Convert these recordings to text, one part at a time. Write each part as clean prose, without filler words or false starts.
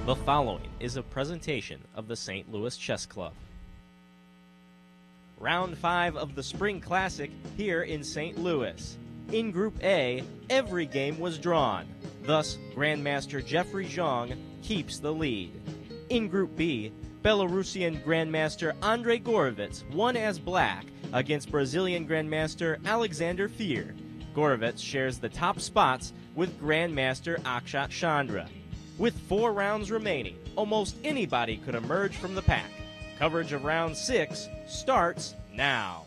The following is a presentation of the St. Louis Chess Club. Round 5 of the Spring Classic here in St. Louis. In Group A, every game was drawn. Thus, Grandmaster Jeffrey Zhang keeps the lead. In Group B, Belarusian Grandmaster Andrei Gorovets won as black against Brazilian Grandmaster Alexander Fear. Gorovets shares the top spots with Grandmaster Akshat Chandra. With 4 rounds remaining, almost anybody could emerge from the pack. Coverage of round 6 starts now.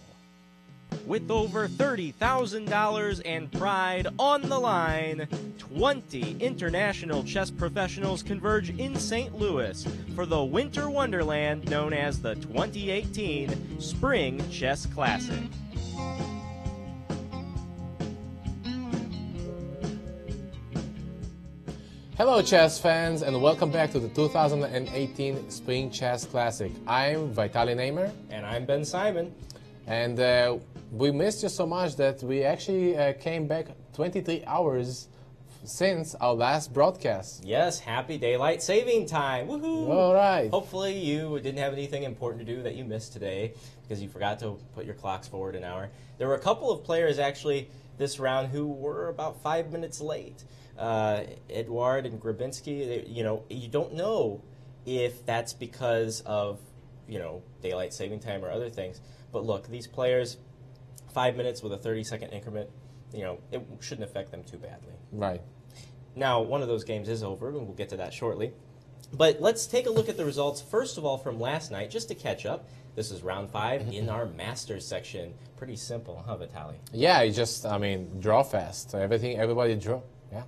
With over $30,000 and pride on the line, 20 international chess professionals converge in St. Louis for the winter wonderland known as the 2018 Spring Chess Classic. Hello chess fans and welcome back to the 2018 Spring Chess Classic. I'm Vitaly Neimer. And I'm Ben Simon. And we missed you so much that we actually came back 23 hours since our last broadcast. Yes, happy daylight saving time. Woohoo! All right. Hopefully you didn't have anything important to do that you missed today because you forgot to put your clocks forward an hour. There were a couple of players actually this round who were about 5 minutes late. Edouard and Grabinski, you don't know if that's because of, daylight saving time or other things. But look, these players, 5 minutes with a 30-second increment, it shouldn't affect them too badly. Right. Now, one of those games is over, and we'll get to that shortly. But let's take a look at the results, first of all, from last night, just to catch up. This is round 5 in our Masters section. Pretty simple, huh, Vitaly? Yeah, draw fast. Everybody draw. Yeah.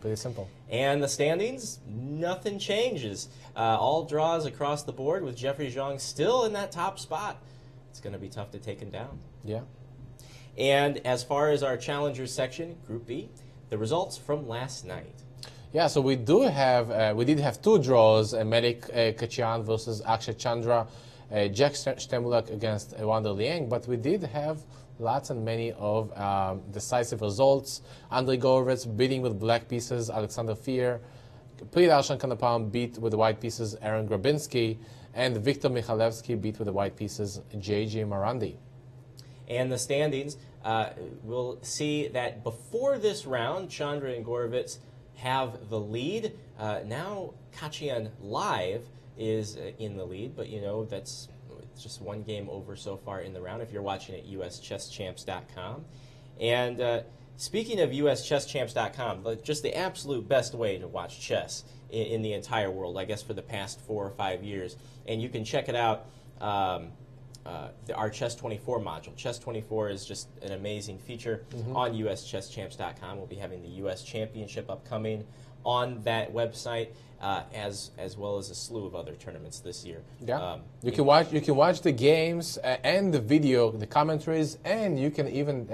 Pretty simple. And the standings, nothing changes. All draws across the board with Jeffrey Zhang still in that top spot. It's going to be tough to take him down. Yeah. And as far as our challengers section, Group B, the results from last night. Yeah, so we did have two draws: Mihalchiuc versus Chandra, Jax Bullock against Liang. But we did have lots and many of decisive results. Andrei Gorovets beating with black pieces Alexander Fier. Priyadarshan beat with the white pieces Aaron Grabinski, and Victor Michalevsky beat with the white pieces JJ Marandi. And the standings, we'll see that before this round, Chandra and Gorovets have the lead. Now Kachian Live is in the lead, but you know that's just one game over so far in the round if you're watching at uschesschamps.com. And speaking of uschesschamps.com, just the absolute best way to watch chess in the entire world, I guess for the past 4 or 5 years. And you can check it out, our Chess 24 module. Chess 24 is just an amazing feature on uschesschamps.com. We'll be having the U.S. Championship upcoming on that website, as well as a slew of other tournaments this year. Yeah, you can watch the games and the video, the commentaries, and you can even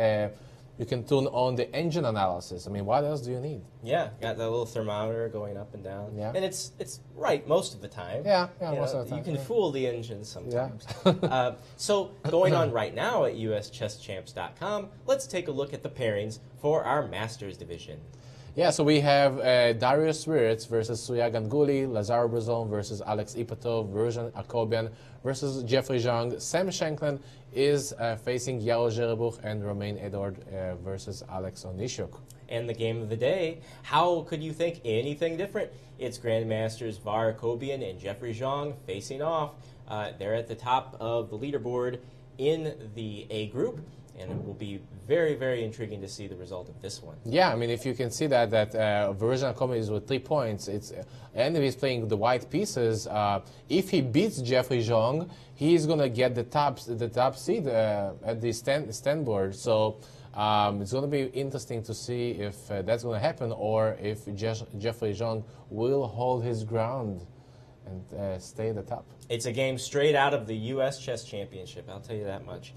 you can tune on the engine analysis. I mean, what else do you need? Yeah, got that little thermometer going up and down. Yeah. And it's right most of the time. Yeah, most of the time. You can fool the engine sometimes. Yeah. So going on right now at uschesschamps.com, let's take a look at the pairings for our Masters division. Yeah, so we have Darius Swiritz versus Surya Ganguly, Lazar Brazon versus Alex Ipatov, Version Cobian versus Jeffrey Zhang. Sam Shankland is facing Yaro Jerebuch, and Romain Edouard versus Alex Onischuk. And the game of the day, how could you think anything different? It's Grandmasters Var Cobian and Jeffrey Zhang facing off. They're at the top of the leaderboard in the A group, and it will be very, very intriguing to see the result of this one. Yeah, I mean, if you can see that Version Cobian is with 3 points, and if he's playing the white pieces, if he beats Jeffrey Zhang, he's going to get the top seed at the stand board. So it's going to be interesting to see if that's going to happen, or if Jeffrey Zhang will hold his ground and stay at the top. It's a game straight out of the U.S. Chess Championship, I'll tell you that much.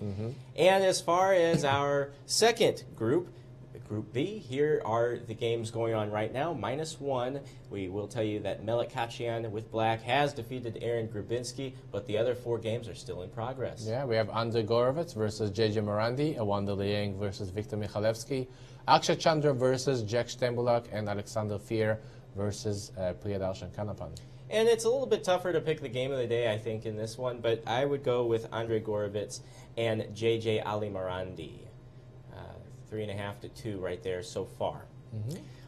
And as far as our second group, Group B, here are the games going on right now. -1, we will tell you that Mihalchiuc with black has defeated Aaron Grabinski, but the other 4 games are still in progress. Yeah, we have Andrei Gorovets versus JJ Marandi, Liang versus Victor Michalevsky, Chandra versus Jax Bullock, and Alexander Fier versus Priyadarshan Kanapan. And it's a little bit tougher to pick the game of the day, I think, in this one, but I would go with Andrei Gorovets and JJ Ali Marandi. 3.5 to 2 right there so far.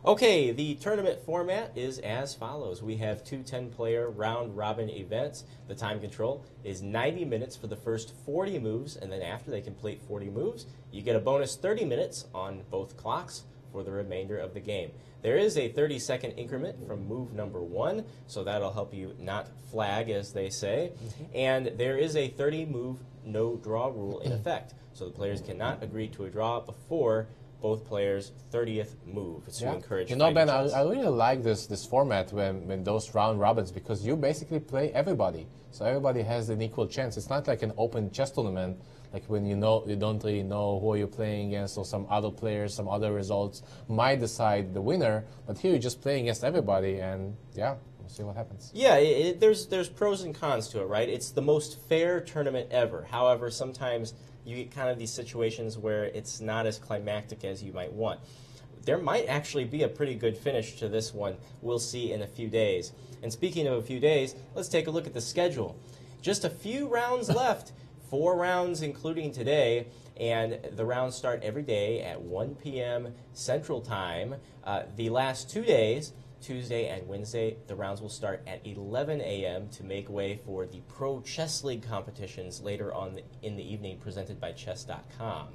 Okay, the tournament format is as follows. We have 2 10-player round-robin events. The time control is 90 minutes for the first 40 moves, and then after they complete 40 moves, you get a bonus 30 minutes on both clocks for the remainder of the game. There is a 30-second increment from move number 1, so that'll help you not flag, as they say. And there is a 30-move no-draw rule in effect, so the players cannot agree to a draw before both players' 30th move. It's to encourage You know, Ben, chess. I really like this format when those round robins, because you basically play everybody. So everybody has an equal chance. It's not like an open chess tournament, like when you don't really know who you're playing against, or some other players, some other results might decide the winner. But here you're just playing against everybody, and yeah, we'll see what happens. Yeah, there's pros and cons to it, right? It's the most fair tournament ever. However, sometimes you get kind of these situations where it's not as climactic as you might want. There might actually be a pretty good finish to this one. We'll see in a few days. And speaking of a few days, let's take a look at the schedule. Just a few rounds left. 4 rounds including today, and the rounds start every day at 1 p.m. Central Time. The last 2 days, Tuesday and Wednesday, the rounds will start at 11 a.m. to make way for the Pro Chess League competitions later on in the evening, presented by Chess.com.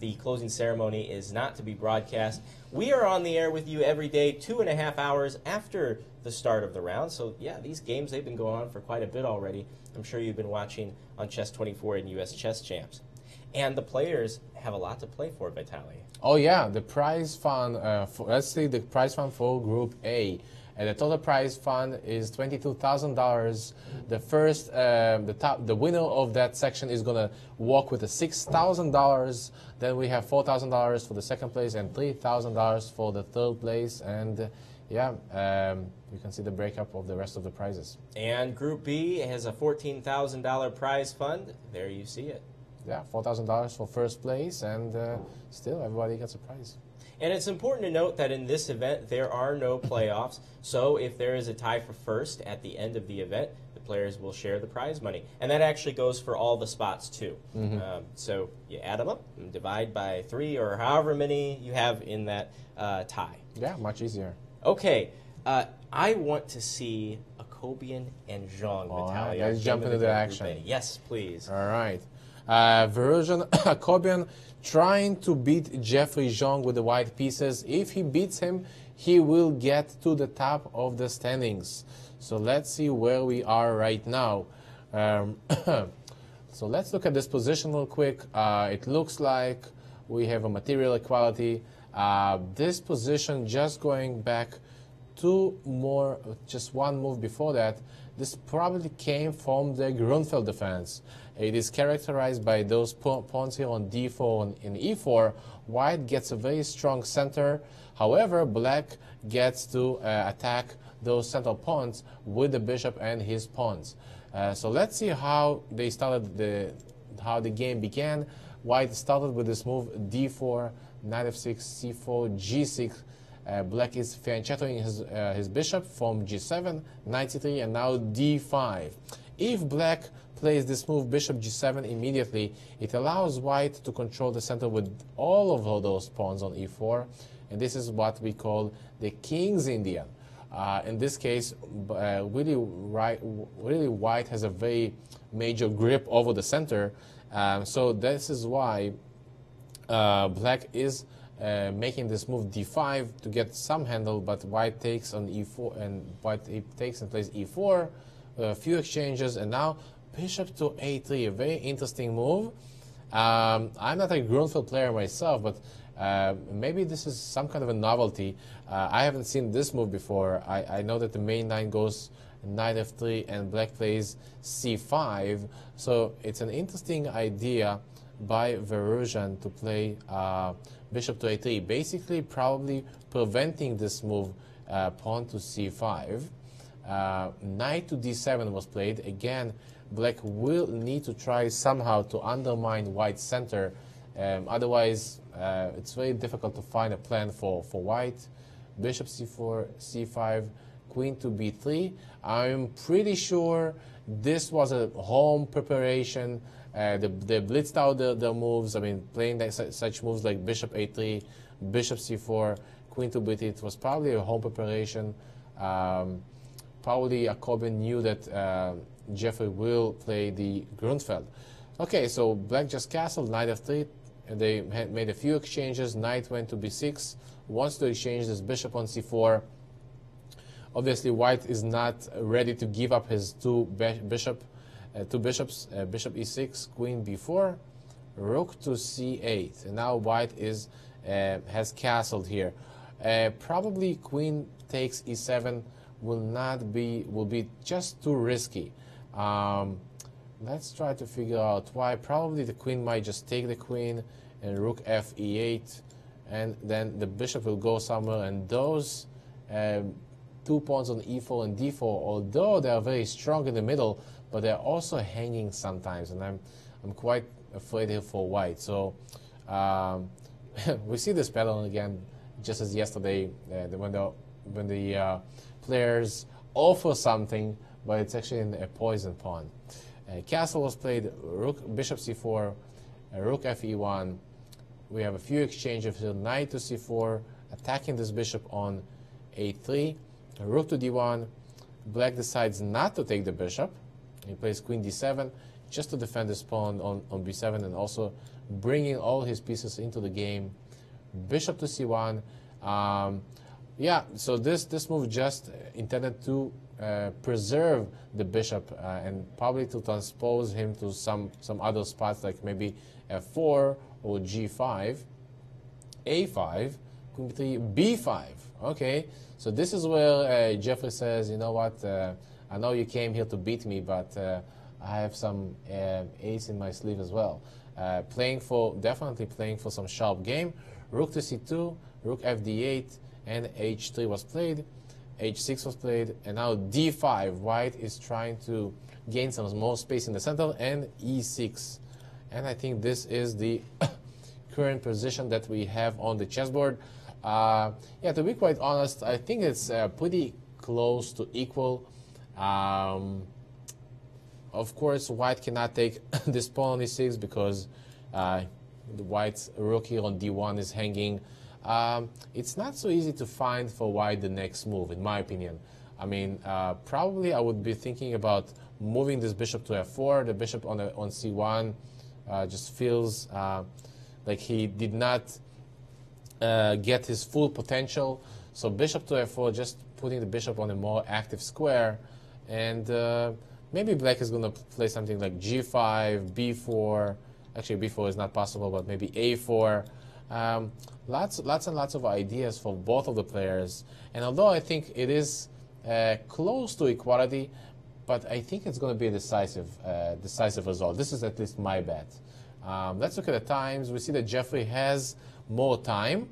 The closing ceremony is not to be broadcast. We are on the air with you every day, 2.5 hours after the start of the round. So, yeah, these games, they've been going on for quite a bit already. I'm sure you've been watching on Chess 24 and U.S. Chess Champs. And the players have a lot to play for, Vitaly. Oh, yeah, the prize fund, let's see the prize fund for Group A. And the total prize fund is $22,000. The winner of that section is gonna walk with a $6,000. Then we have $4,000 for the second place and $3,000 for the third place. And yeah, you can see the breakup of the rest of the prizes. And Group B has a $14,000 prize fund. There you see it. Yeah, $4,000 for first place, and still everybody gets a prize. And it's important to note that in this event, there are no playoffs. So if there is a tie for first at the end of the event, the players will share the prize money. And that actually goes for all the spots, too. So you add them up and divide by 3 or however many you have in that tie. Yeah, much easier. Okay, I want to see a Cobian and Zhang, Vitaly. Let's jump into the action. Yes, please. All right. Version Cobian trying to beat Jeffrey Zhang with the white pieces. If he beats him, he will get to the top of the standings. So let's see where we are right now. So let's look at this position real quick. It looks like we have a material equality. This position, just going back just one move before that, this probably came from the Grunfeld defense. It is characterized by those pawns here on d4 and e4. White gets a very strong center. However, black gets to attack those central pawns with the bishop and his pawns. So let's see how they started how the game began. White started with this move d4, knight f6, c4, g6. Black is fianchettoing his bishop from g7, knight c3, and now d5. If black plays this move bishop g7 immediately, it allows white to control the center with all of those pawns on e4, and this is what we call the King's Indian. In this case, really white has a very major grip over the center, so this is why black is making this move d5 to get some handle, but white takes on e4, and white takes and plays e4, a few exchanges, and now bishop to a3, a very interesting move. I'm not a Grunfeld player myself, but maybe this is some kind of a novelty. I haven't seen this move before. I know that the main line goes knight f3 and black plays c5, so it's an interesting idea by Verusian to play bishop to a3, basically probably preventing this move pawn to c5. Knight to d7 was played. Again, black will need to try somehow to undermine white's center. Otherwise, it's very difficult to find a plan for white. Bishop c4, c5, queen to b3. I'm pretty sure this was a home preparation. They blitzed out the moves. I mean, playing such moves like bishop a3, bishop c4, queen to b3. It was probably a home preparation. Probably Cobian knew that Jeffrey will play the Grunfeld. Okay, so black just castled, knight f3, and they had made a few exchanges. Knight went to b6, wants to exchange this bishop on c4. Obviously, white is not ready to give up his two bishops, bishop e6, queen b4, rook to c8, and now white has castled here. Probably queen takes e7 will be just too risky. Let's try to figure out why. Probably the queen might just take the queen and rook f e8, and then the bishop will go somewhere, and those 2 pawns on e4 and d4, although they are very strong in the middle, but they're also hanging sometimes, and I'm quite afraid here for white. So we see this pattern again, just as yesterday, when the players offer something, but it's actually a poison pawn. Castle was played, bishop c4, rook f e1. We have a few exchanges here, knight to c4, attacking this bishop on a3, rook to d1. Black decides not to take the bishop. He plays queen d7 just to defend his pawn on b7, and also bringing all his pieces into the game. Bishop to c1. Yeah, so this move just intended to preserve the bishop and probably to transpose him to some other spots, like maybe f4 or g5, a5, queen b3, b5. Okay, so this is where Jeffrey says, you know what, I know you came here to beat me, but I have some ace in my sleeve as well. Definitely playing for some sharp game. Rook to c2, rook fd8, and h3 was played, h6 was played, and now d5. White is trying to gain some more space in the center, and e6. And I think this is the current position that we have on the chessboard. Yeah, to be quite honest, I think it's pretty close to equal. Of course, white cannot take this pawn on e6 because the white's rook here on d1 is hanging. It's not so easy to find for white the next move, in my opinion. I mean, probably I would be thinking about moving this bishop to f4. The bishop on c1 just feels like he did not get his full potential. So bishop to f4, just putting the bishop on a more active square. And maybe black is going to play something like g5, b4. Actually, b4 is not possible, but maybe a4. Lots and lots of ideas for both of the players. And although I think it is close to equality, but I think it's going to be a decisive result. This is at least my bet. Let's look at the times. We see that Jeffrey has more time,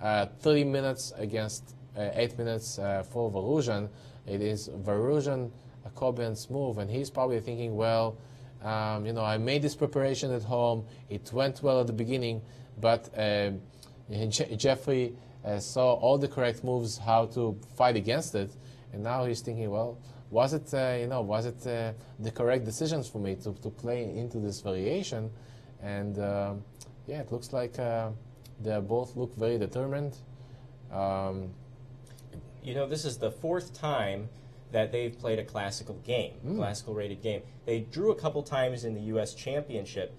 30 minutes against 8 minutes for Varuzhan. It is Varuzhan, Cobian's move, and he's probably thinking, well, you know, I made this preparation at home. It went well at the beginning, but Jeffrey saw all the correct moves, how to fight against it, and now he's thinking, well, was it the correct decisions for me to play into this variation? And yeah, it looks like they both look very determined. You know, this is the 4th time that they've played a classical game, classical rated game. They drew a couple times in the U.S. Championship,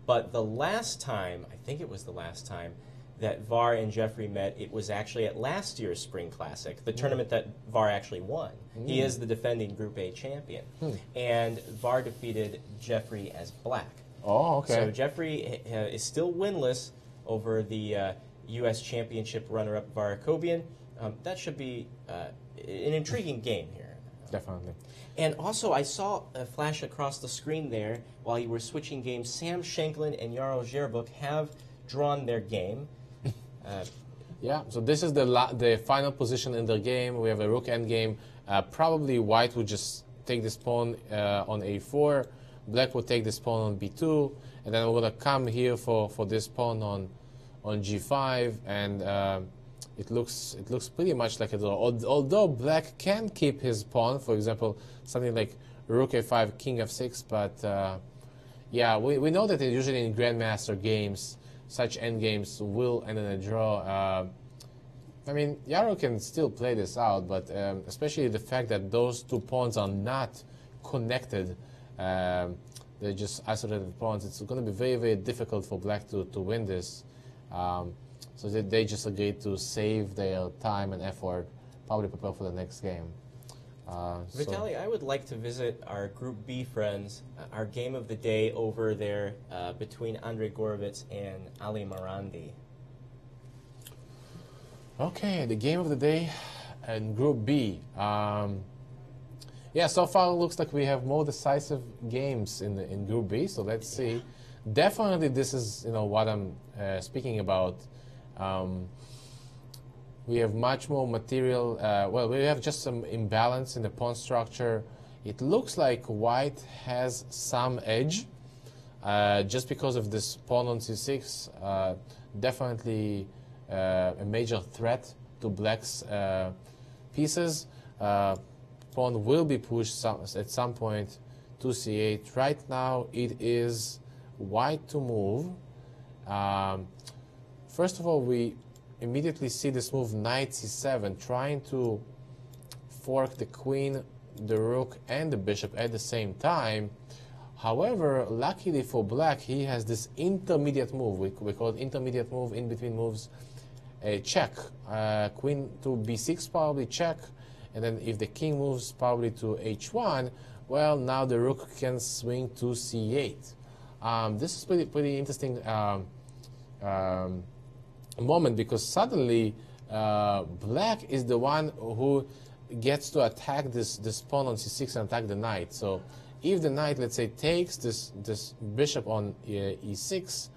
but the last time, I think it was the last time, that Var and Jeffrey met, it was actually at last year's Spring Classic, the tournament that Var actually won. He is the defending Group A champion. And Var defeated Jeffrey as black. Oh, okay. So Jeffrey is still winless over the U.S. Championship runner-up Var Cobian. That should be an intriguing game here. Definitely. And also, I saw a flash across the screen there while you were switching games. Sam Shanklin and Jarl Zherbuk have drawn their game. Yeah, so this is the final position in the game. We have a rook endgame. Probably white would just take this pawn on a4. Black would take this pawn on b2. And then we're going to come here for this pawn on g5. And it looks pretty much like a draw. Although black can keep his pawn, for example, something like rook a5, king f6. But yeah, we know that usually in grandmaster games, such endgames will end in a draw. I mean, Yaro can still play this out, but especially the fact that those two pawns are not connected, they're just isolated pawns, it's going to be very, very difficult for black to win this. So they just agreed to save their time and effort, probably prepare for the next game. Vitaly, I would like to visit our Group B friends, our game of the day over there between Andrei Gorovets and Ali Marandi. Okay, the game of the day in Group B. Yeah, so far it looks like we have more decisive games in Group B, so let's see. Definitely this is what I'm speaking about. We have much more material. Well, we have just some imbalance in the pawn structure. It looks like white has some edge just because of this pawn on c6. Definitely a major threat to black's pieces. Pawn will be pushed at some point to c8. Right now, it is white to move. First of all, we immediately see this move knight c7, trying to fork the queen, the rook, and the bishop at the same time. However, luckily for black, he has this intermediate move. We call it intermediate move, in between moves, a check. Queen to b6 probably check, and then if the king moves probably to h1, well, now the rook can swing to c8. This is pretty interesting moment, because suddenly black is the one who gets to attack this pawn on c6 and attack the knight. So if the knight, let's say, takes this bishop on e6,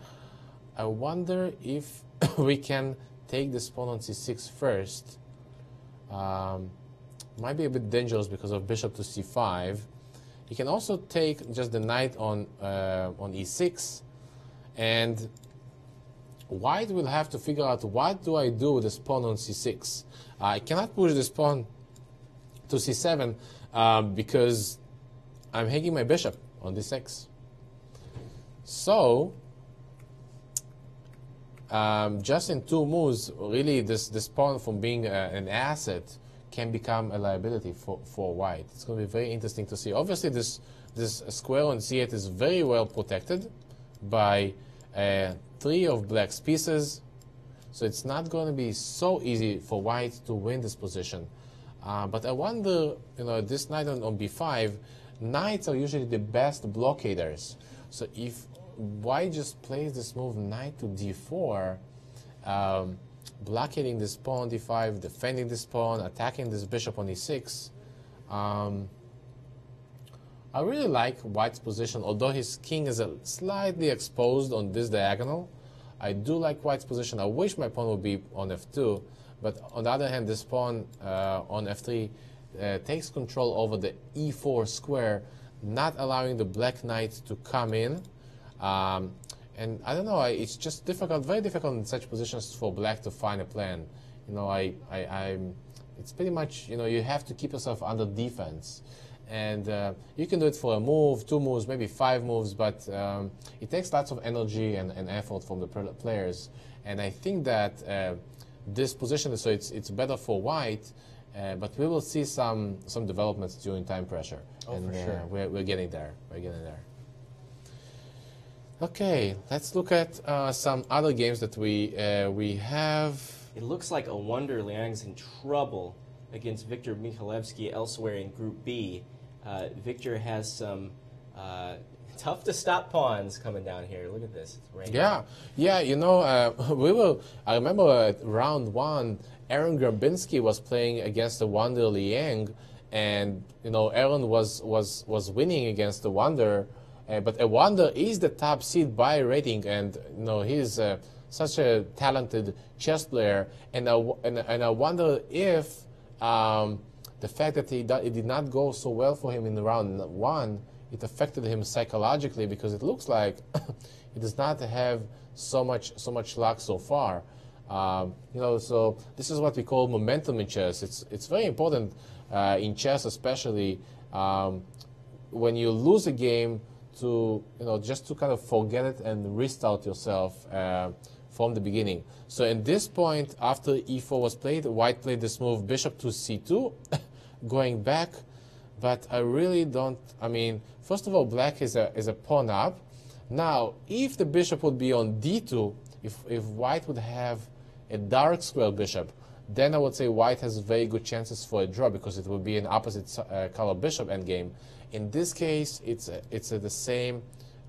I wonder if we can take this pawn on c6 first. Might be a bit dangerous because of bishop to c5. He can also take just the knight on e6, and white will have to figure out what do I do with this pawn on c6. I cannot push this pawn to c7 because I'm hanging my bishop on d6. So just in two moves, really, this pawn from being an asset can become a liability for white. It's going to be very interesting to see. Obviously, this square on c8 is very well protected by 3 of black's pieces, so it's not going to be so easy for white to win this position. But I wonder, this knight on b5, knights are usually the best blockaders. So if white just plays this move knight to d4, blockading this pawn on d5, defending this pawn, attacking this bishop on e6. I really like white's position, although his king is slightly exposed on this diagonal. I do like white's position. I wish my pawn would be on f2, but on the other hand, this pawn on f3 takes control over the e4 square, not allowing the black knight to come in. And I don't know, it's just difficult, very difficult in such positions for black to find a plan. It's pretty much, you have to keep yourself under defense. And you can do it for a move, 2 moves, maybe 5 moves, but it takes lots of energy and effort from the players. And I think that this position, so it's better for white, but we will see some developments during time pressure. Oh, and for sure. We're getting there. We're getting there. Okay, let's look at some other games that we have. It looks like a wonder Liang's in trouble against Victor Mihalchiuc elsewhere in Group B. Victor has some tough to stop pawns coming down here. Look at this. It's raining. Yeah. I remember at round 1, Aaron Grabinski was playing against the Wonder Liang, and Aaron was winning against the Wonder. But a Wonder is the top seed by rating, and he's such a talented chess player. And I wonder if the fact that it did not go so well for him in round 1, it affected him psychologically, because it looks like he does not have so much luck so far. So this is what we call momentum in chess. It's very important in chess, especially when you lose a game, to just to kind of forget it and restart yourself from the beginning. So in this point, after e4 was played, white played this move bishop to c2, going back. But I really don't. I mean, first of all, black is a pawn up. Now, if the bishop would be on d2, if white would have a dark square bishop, then I would say white has very good chances for a draw, because it would be an opposite color bishop endgame. In this case, it's the same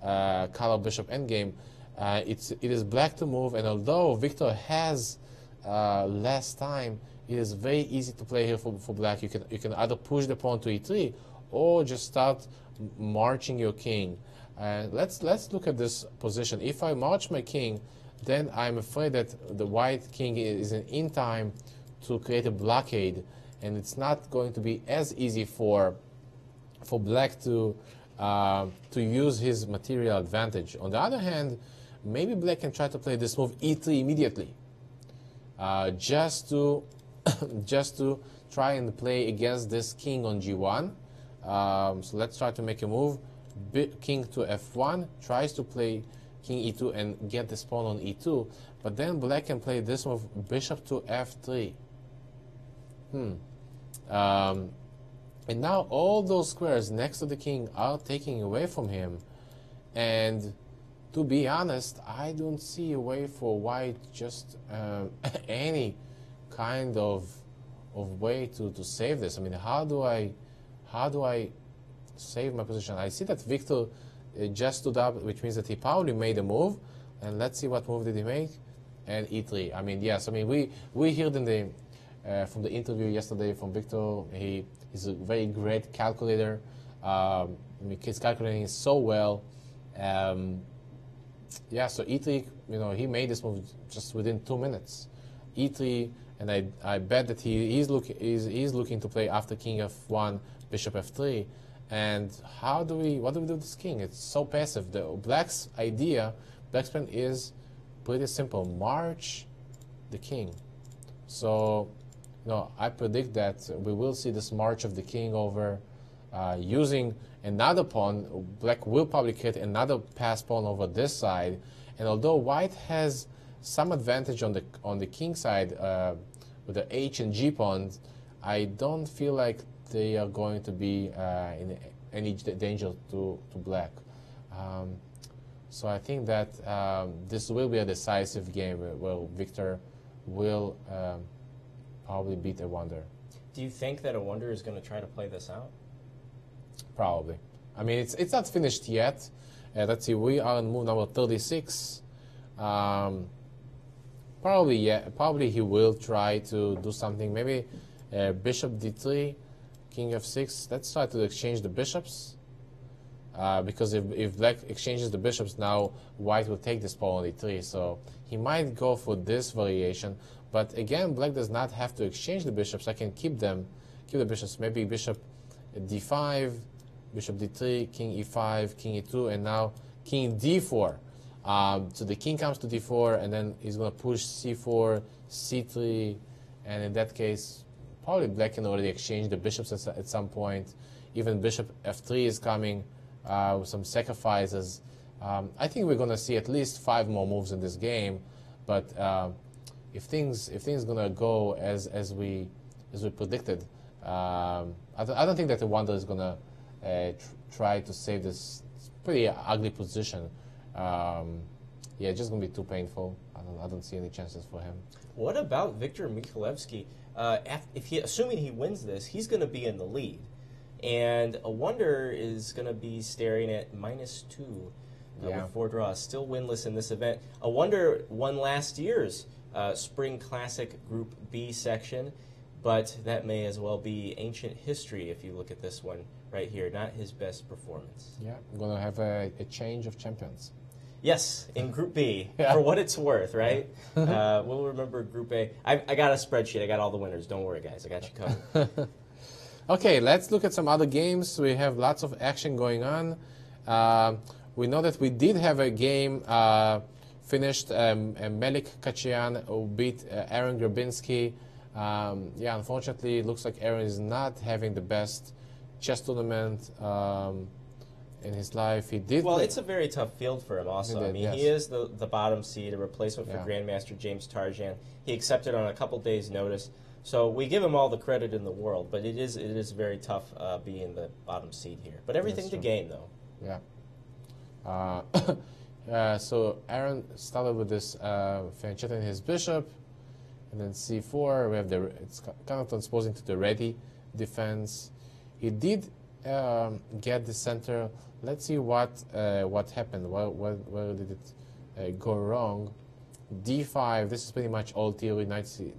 color bishop endgame. It is black to move, and although Victor has less time, it is very easy to play here for black. You can either push the pawn to e3 or just start marching your king. Let's look at this position. If I march my king, then I'm afraid that the white king is in time to create a blockade, and it's not going to be as easy for black to use his material advantage. On the other hand, maybe black can try to play this move e3 immediately, just to try and play against this king on g1. So let's try to make a move. King to f1, tries to play king e2 and get this pawn on e2, but then black can play this move bishop to f3. And now all those squares next to the king are taking away from him. And to be honest, I don't see a way for white just any kind of way to save this. I mean, how do I save my position? I see that Victor just stood up, which means that he probably made a move. And let's see what move did he make. and e3. I mean, yes. I mean, we heard in the from the interview yesterday from Victor. He's a very great calculator. I mean, he's calculating so well. Yeah, so e3, you know, he made this move just within 2 minutes. e3, and I bet that he's looking to play after king f1, bishop f3. And what do we do with this king? It's so passive. The black's plan is pretty simple: march the king. So, you know, I predict that we will see this march of the king over using another pawn. Black will probably create another pass pawn over this side, and although white has some advantage on the king side with the h and g pawns, I don't feel like they are going to be in any danger to black. So I think that this will be a decisive game where Victor will probably beat a wonder. Do you think that a wonder is going to try to play this out? Probably. I mean, it's not finished yet. Let's see, we are on move number 36. Probably, yeah. Probably he will try to do something. Maybe bishop d3, king f6. Let's try to exchange the bishops. Because if black exchanges the bishops, now white will take this pawn on d3. So he might go for this variation. But again, black does not have to exchange the bishops. I can keep the bishops. Maybe bishop d5, bishop d3, king e5, king e2, and now king d4. So the king comes to d4, and then he's going to push c4, c3, and in that case, probably black can already exchange the bishops at some point. Even bishop f3 is coming with some sacrifices. I think we're going to see at least 5 more moves in this game, but if things going to go as we predicted, I don't think that the wonder is going to try to save this pretty ugly position. Yeah, just going to be too painful. I don't see any chances for him. What about Victor Mihalchiuc? Assuming he wins this, he's going to be in the lead. And a wonder is going to be staring at -2 with 4 draws. Still winless in this event. A wonder won last year's Spring Classic Group B section, but that may as well be ancient history if you look at this one right here. Not his best performance. Yeah, I'm going to have a change of champions. Yes, in Group B, for what it's worth, right? We'll remember Group A. I got a spreadsheet. I got all the winners. Don't worry, guys. I got you covered. Okay, let's look at some other games. We have lots of action going on. We know that we did have a game finished. Melik Kachian who beat Aaron Grabinski. Yeah, unfortunately, it looks like Aaron is not having the best chess tournament in his life. He did. Well, it's a very tough field for him also. I mean, yes. He is the bottom seed, a replacement for Grandmaster James Tarjan. He accepted on a couple days' notice. So we give him all the credit in the world, but it is very tough being the bottom seed here. But everything to gain, though. Yeah. So Aaron started with this fianchetting his bishop, and then c4. We have it's kind of transposing to the ready defense. He did get the center. Let's see what happened. Where did it go wrong? d5, this is pretty much old theory, 93,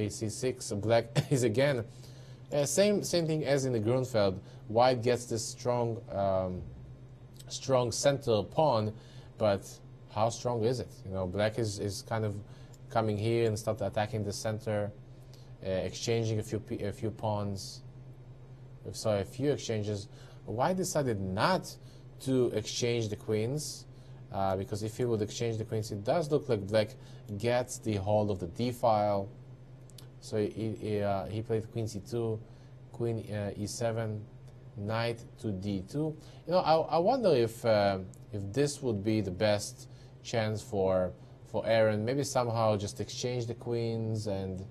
c6. Black is again, same thing as in the Grunfeld. White gets this strong center pawn, but how strong is it? You know, black is kind of coming here and start attacking the center, exchanging a few pawns. So a few exchanges. White decided not to exchange the queens. Because if he would exchange the queens, it does look like black gets the hold of the d file. So he played queen c2, queen e7, knight to d2. You know, I wonder if this would be the best chance for Aaron. Maybe somehow just exchange the queens and,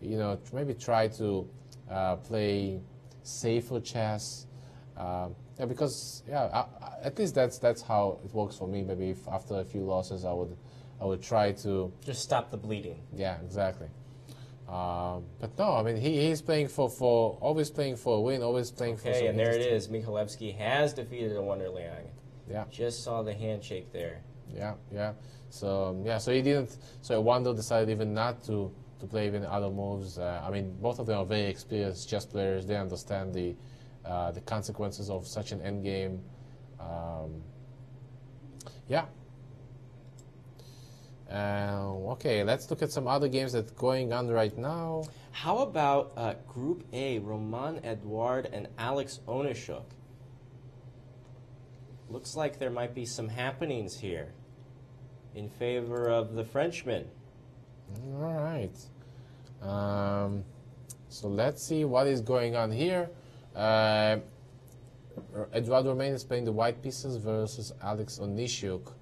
you know, maybe try to play safer chess. Yeah, because at least that's how it works for me. Maybe if after a few losses, I would try to just stop the bleeding. Yeah, exactly. But no, I mean he's playing for always playing for a win, always playing for. Okay, and there it is. Mihalchiuc has defeated a wonder Liang. Yeah. Just saw the handshake there. Yeah, yeah. So yeah, so he didn't. So Wando decided even not to play even other moves. I mean, both of them are very experienced chess players. They understand the consequences of such an endgame. Yeah. Okay, let's look at some other games that are going on right now. How about Group A, Roman Edouard and Alex Onischuk? Looks like there might be some happenings here in favor of the Frenchman. All right. So let's see what is going on here. Edouard Romain is playing the white pieces versus Alex Onischuk.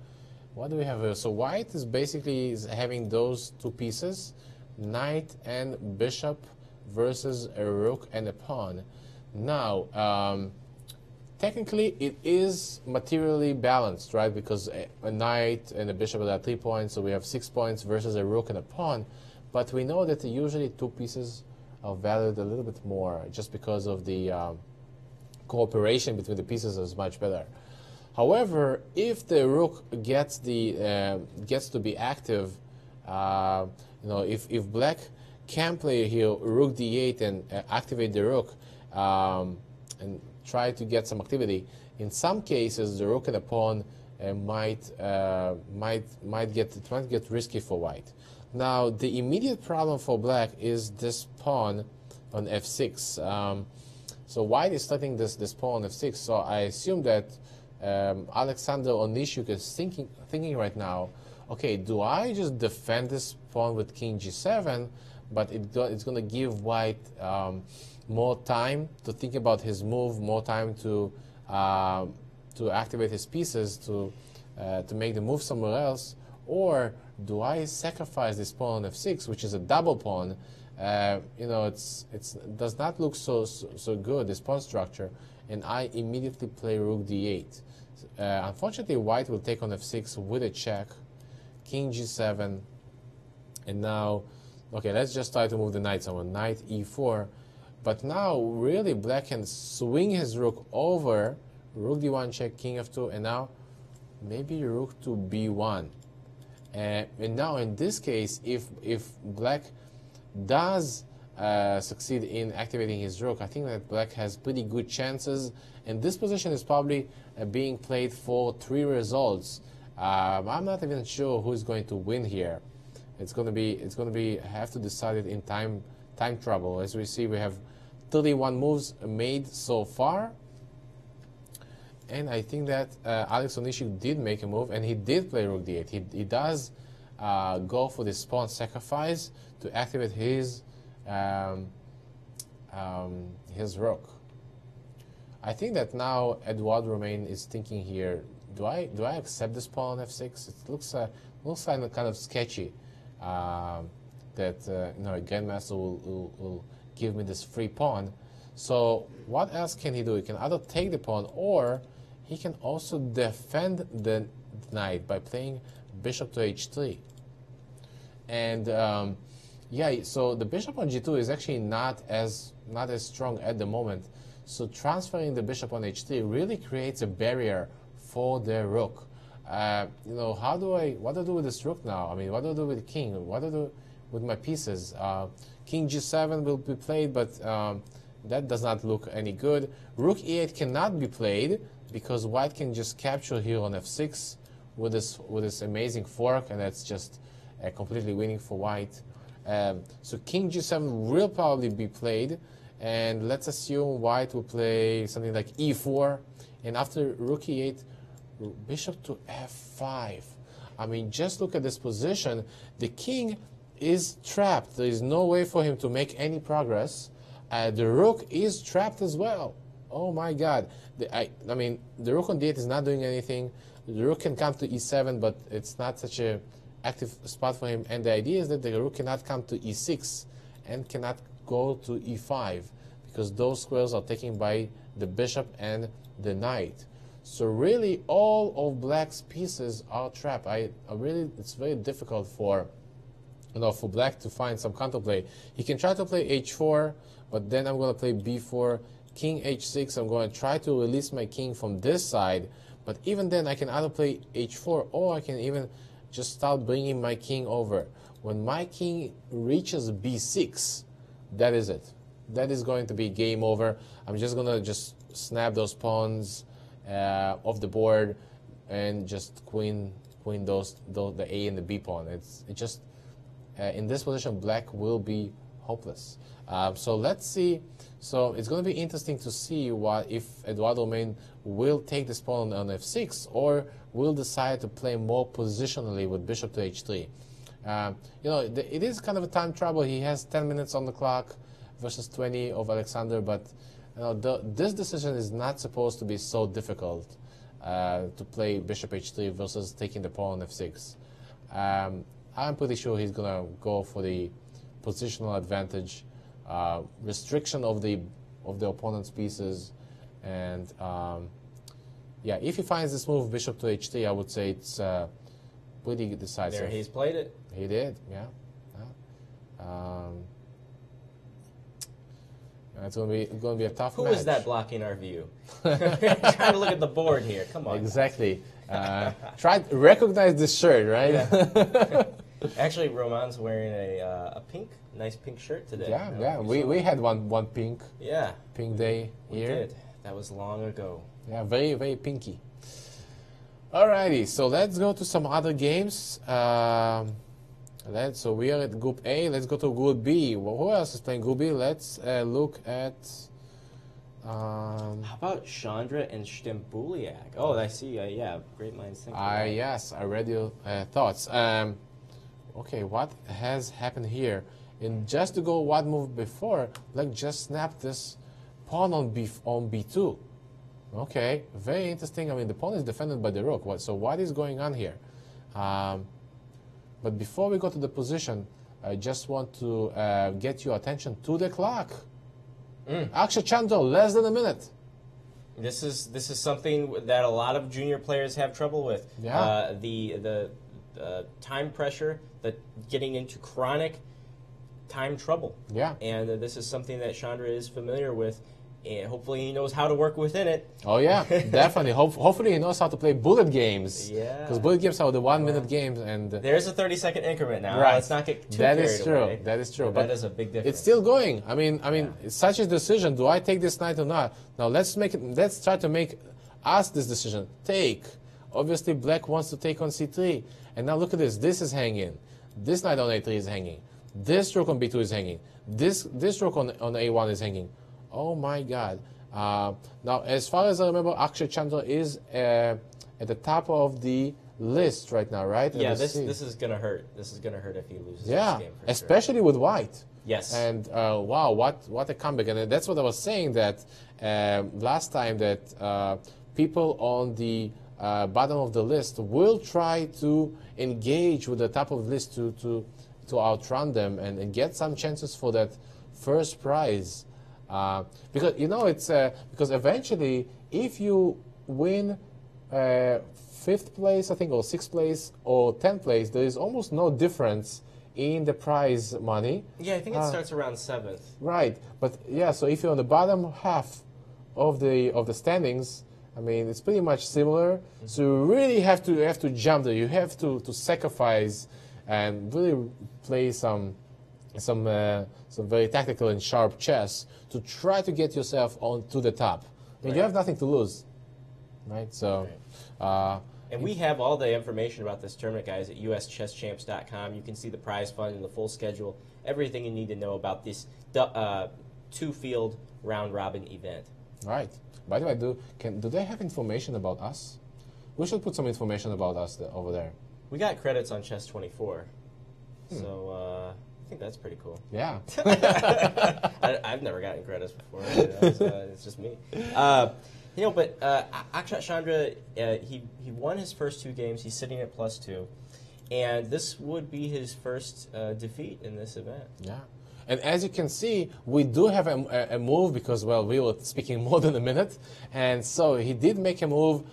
What do we have here? So white is basically having those two pieces, knight and bishop versus a rook and a pawn. Now, technically it is materially balanced, right? Because a knight and a bishop are at 3 points, so we have 6 points versus a rook and a pawn. But we know that usually two pieces are valued a little bit more just because of the cooperation between the pieces is much better. However, if the rook gets to be active, if black can play here rook d8 and activate the rook and try to get some activity, in some cases the rook and the pawn might get risky for white. Now the immediate problem for black is this pawn on f6. So white is starting this pawn on f6. So I assume that Alexander Onischuk is thinking right now, okay, do I just defend this pawn with king g7, but it's going to give white more time to think about his move, more time to activate his pieces to make the move somewhere else, or do I sacrifice this pawn on f6, which is a double pawn? It does not look so good, this pawn structure, and I immediately play rook d8. Unfortunately, white will take on f6 with a check, king g7, and now, okay, let's just try to move the knight somewhere, knight e4. But now, really, black can swing his rook over, rook d1 check, king f2, and now maybe rook to b1. And now, in this case, if black does succeed in activating his rook, I think that black has pretty good chances, and this position is probably being played for 3 results. I'm not even sure who's going to win here. It's going to be have to decide it in time trouble. As we see, we have 31 moves made so far, and I think that Alex Onischuk did make a move, and he did play rook d8. He does go for this pawn sacrifice to activate his rook. I think that now Edouard Romain is thinking here, do I accept this pawn on f6? It looks kind of sketchy that a grandmaster will give me this free pawn. So what else can he do? He can either take the pawn, or he can also defend the knight by playing bishop to h3. And yeah, so the bishop on g2 is actually not as strong at the moment. So transferring the bishop on h3 really creates a barrier for the rook. What do I do with this rook now? I mean, what do I do with the king? What do I do with my pieces? King g7 will be played, but that does not look any good. Rook e8 cannot be played because white can just capture here on f6 with this amazing fork, and that's just completely winning for white. So king g7 will probably be played, and let's assume white will play something like e4, and after rook e8, bishop to f5. I mean, just look at this position. The king is trapped. There is no way for him to make any progress. The rook is trapped as well. Oh my God. I mean, the rook on d8 is not doing anything. The rook can come to e7, but it's not such a active spot for him. And the idea is that the rook cannot come to e6 and cannot go to e5 because those squares are taken by the bishop and the knight. So really, all of black's pieces are trapped. It's very difficult for black to find some counterplay. He can try to play h4, but then I'm going to play b4, king h6. I'm going to try to release my king from this side, But even then, I can either play h4 or I can even just start bringing my king over. When my king reaches b6, that is it. That is going to be game over. I'm just going to just snap those pawns off the board and just queen the A and the B pawn. It just in this position, black will be hopeless. So let's see. So it's going to be interesting to see what if Edouard Domain will take this pawn on f6 or will decide to play more positionally with bishop to h3. You know, it is kind of a time trouble. He has 10 minutes on the clock versus 20 of Alexander, but you know, this decision is not supposed to be so difficult to play bishop h3 versus taking the pawn on f6. I'm pretty sure he's going to go for the positional advantage, restriction of the opponent's pieces, and yeah, if he finds this move bishop to h3, I would say it's pretty decisive. There, he's played it. He did, yeah. It's going to be a tough match. Who is that blocking our view? Trying to look at the board here. Come on. Exactly. Try to recognize this shirt, right? Yeah. Actually, Roman's wearing a nice pink shirt today. Yeah, yeah. We had one pink. Yeah. Pink day here. We did. That was long ago. Yeah, very, very pinky. Alrighty, so let's go to some other games. So we are at Group A. Let's go to Group B. Well, who else is playing Group B? Let's look at... How about Chandra and Stembuliak? Oh, I see. Yeah, great minds think alike. Yes, I read your thoughts. Okay, what has happened here? And just to go one move before, like just snap this pawn on B2. Okay, very interesting. I mean, the pawn is defended by the rook. So what is going on here? But before we go to the position, I just want to get your attention to the clock. Actually, Chandra, less than a minute. This is something that a lot of junior players have trouble with. Yeah. The time pressure, the getting into chronic time trouble. Yeah. And this is something that Chandra is familiar with. And hopefully he knows how to work within it. Oh yeah, definitely. Hopefully he knows how to play bullet games. Yeah. Because bullet games are the 1 minute games, and there's a 30-second increment now. Right. Let's not get too That carried is true. away. That is true. But that is a big difference. It's still going. I mean, it's such a decision. Do I take this knight or not? Now let's try to make us this decision. Take. Obviously, black wants to take on c3, and now look at this. This is hanging. This knight on a3 is hanging. This rook on b2 is hanging. This rook on a1 is hanging. Oh my God. Now, as far as I remember, Akshay Chandra is at the top of the list right now, right? Yeah, this is going to hurt. This is going to hurt if he loses this game. For especially sure. with white. Yes. And wow, what a comeback. And that's what I was saying that last time, that people on the bottom of the list will try to engage with the top of the list to outrun them and get some chances for that first prize. Because you know it's because eventually, if you win 5th place, I think, or 6th place or 10th place, there is almost no difference in the prize money. Yeah, I think it starts around 7th. Right, but yeah, so if you're on the bottom half of the standings, I mean, it's pretty much similar. Mm-hmm. So you really have to jump there. You have to sacrifice and really play some very tactical and sharp chess to try to get yourself on to the top. I mean, you have nothing to lose, right? So, and we have all the information about this tournament, guys, at uschesschamps.com. You can see the prize fund and the full schedule, everything you need to know about this 2-field round-robin event. Right. By the way, do they have information about us? We should put some information about us over there. We got credits on Chess24, so I think that's pretty cool. Yeah. I've never gotten credits before. It's just me. You know, but Akshat Chandra, he won his first 2 games. He's sitting at +2. And this would be his first defeat in this event. Yeah. And as you can see, we do have a move because, well, we were speaking more than a minute. And so he did make a move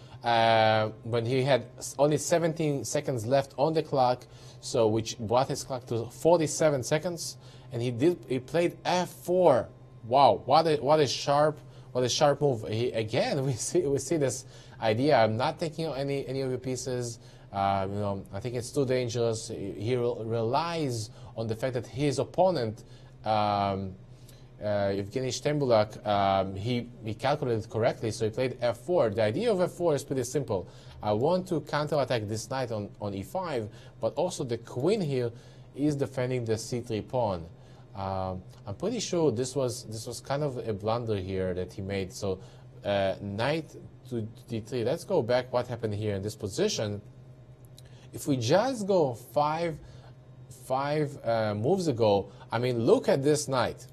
when he had only 17 seconds left on the clock, so which brought his clock to 47 seconds. And he played f4. Wow, what a sharp what a sharp move. Again, we see this idea. I'm not taking any of your pieces. I think it's too dangerous. He relies on the fact that his opponent, Evgeny Stembulak, he calculated correctly, so he played f4. The idea of f4 is pretty simple. I want to counterattack this knight on e5, but also the queen here is defending the c3 pawn. I'm pretty sure this was kind of a blunder here that he made. So knight to d3. Let's go back. What happened here in this position? If we just go five moves ago, I mean, look at this knight.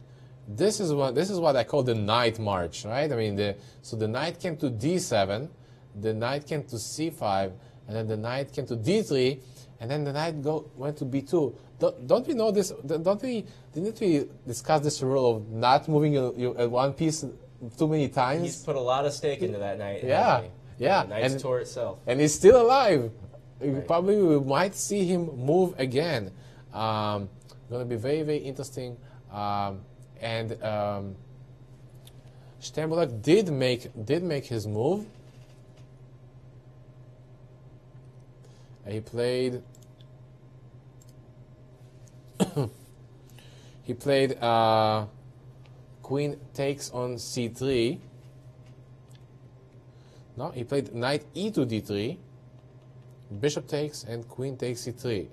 This is what I call the knight march, right? I mean, so the knight came to d7, the knight came to c5, and then the knight came to d3, and then the knight went to b2. Don't we know this? Didn't we discuss this rule of not moving your one piece too many times? He's put a lot of stake into that knight. Yeah, yeah. The knight's tore itself. And he's still alive. Right. Probably we might see him move again. Going to be very, very interesting. And Stembulak did make his move. He played. He played queen takes on c3. No, he played knight e to d3. Bishop takes and queen takes c3.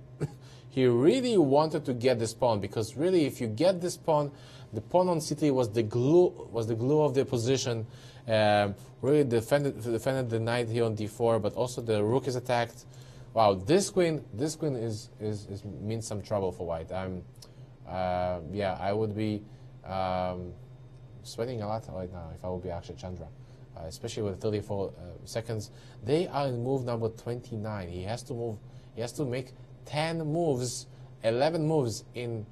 He really wanted to get this pawn, because really, if you get this pawn, the pawn on c3 was the glue of the position. Really defended the knight here on d4, but also the rook is attacked. Wow, this queen is means some trouble for white. Yeah, I would be sweating a lot right now if I would be actually Chandra. Especially with 34 seconds. They are in move number 29. He has to move. He has to make 10 moves, 11 moves in,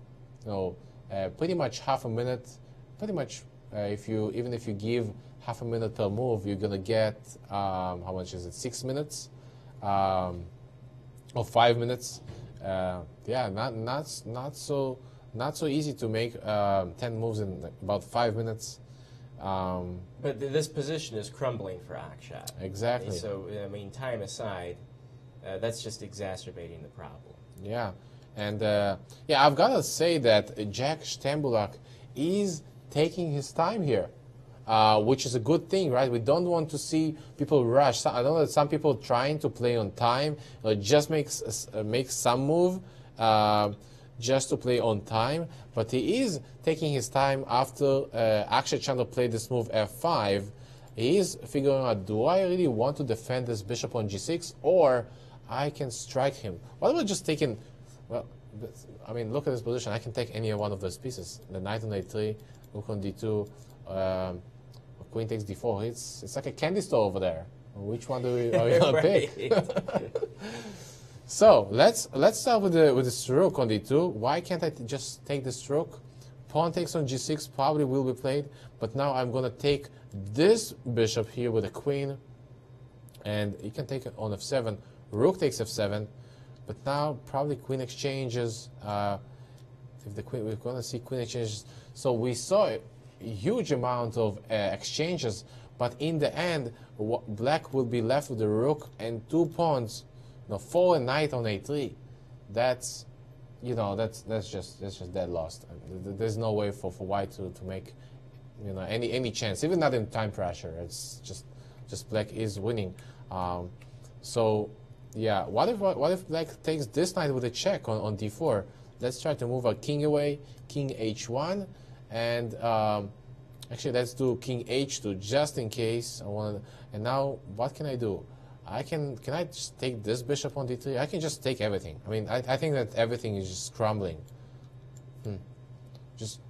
pretty much half a minute. Pretty much, even if you give half a minute per move, you're gonna get how much is it? 6 minutes, or 5 minutes. Yeah, not so easy to make 10 moves in about 5 minutes. But this position is crumbling for Akshat. Exactly. So, I mean, time aside, that's just exacerbating the problem. Yeah. And, yeah, I've got to say that Jax Stembulak is taking his time here, which is a good thing, right? We don't want to see people rush. I know that some people trying to play on time, just make some move, just to play on time, but he is taking his time after actually Chandra played this move f5. He is figuring out, do I really want to defend this bishop on g6, or I can strike him? What about just taking, well, I mean, look at this position. I can take any one of those pieces. The knight on a3, rook on d2, queen takes d4. It's like a candy store over there. Which one are we going to pick? So let's start with the rook on d2. Why can't I just take this rook? Pawn takes on g6 probably will be played, but now I'm going to take this bishop here with a queen, and you can take it on f7. Rook takes f7, but now probably queen exchanges. If the queen, we're going to see queen exchanges. So we saw a huge amount of exchanges, but in the end, black will be left with the rook and 2 pawns. No, 4 and knight on a3. That's just dead lost. There's no way for white to make any chance, even not in time pressure. It's just black is winning. So yeah, what if black takes this knight with a check on d4? Let's try to move our king away, king h1, and actually let's do king h2 just in case I want. And now what can I do? Can I just take this bishop on d3? I can just take everything. I mean, I think that everything is just crumbling. Just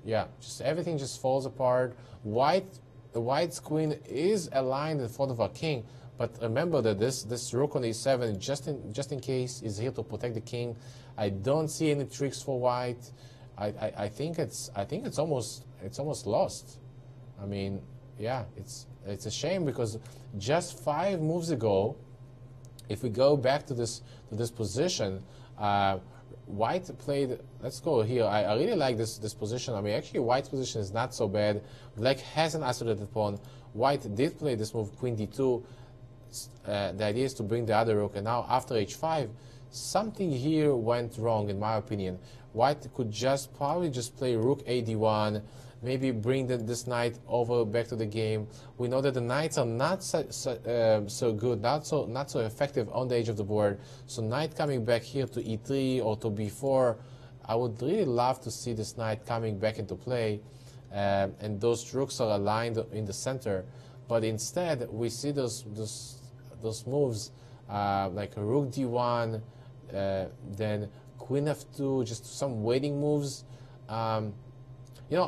everything just falls apart. The white's queen is aligned in front of our king, but remember that this rook on e7 just in case is here to protect the king. I don't see any tricks for white. I think it's almost lost. I mean, yeah, it's a shame, because just 5 moves ago, if we go back to this position, White played. Let's go here. I really like this position. I mean, actually, White's position is not so bad. Black has an isolated pawn. White did play this move, Queen D2. The idea is to bring the other rook, and now after H5, something here went wrong, in my opinion. White could probably just play Rook AD1, maybe bring this knight over back to the game. We know that the knights are not so good, not so effective on the edge of the board. So knight coming back here to E3 or to B4, I would really love to see this knight coming back into play, and those rooks are aligned in the center. But instead, we see those moves like a Rook D1, then Queen F2, just some waiting moves. You know,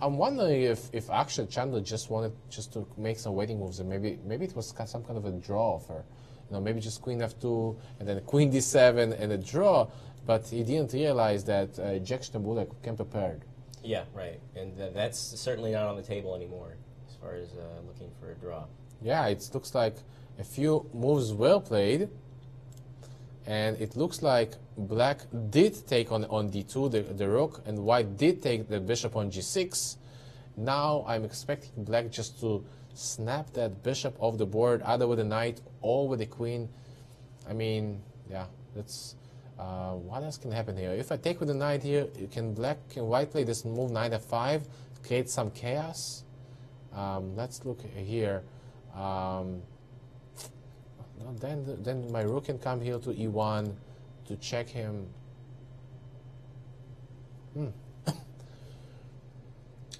I'm wondering if actually Chandra just wanted to make some waiting moves, and maybe it was some kind of a draw for, you know, maybe just Queen F2 and then Queen D7 and a draw. But he didn't realize that Jax Bullock came prepared. Yeah, right, and that's certainly not on the table anymore as far as looking for a draw. Yeah, it looks like a few moves were played, and it looks like Black did take on D2 the rook, and White did take the bishop on G6. Now I'm expecting Black just to snap that bishop off the board, either with the knight or with the queen. I mean, yeah, that's what else can happen here? If I take with the knight here, can White play this move knight F5, create some chaos? Let's look here. Then my rook can come here to E1 to check him.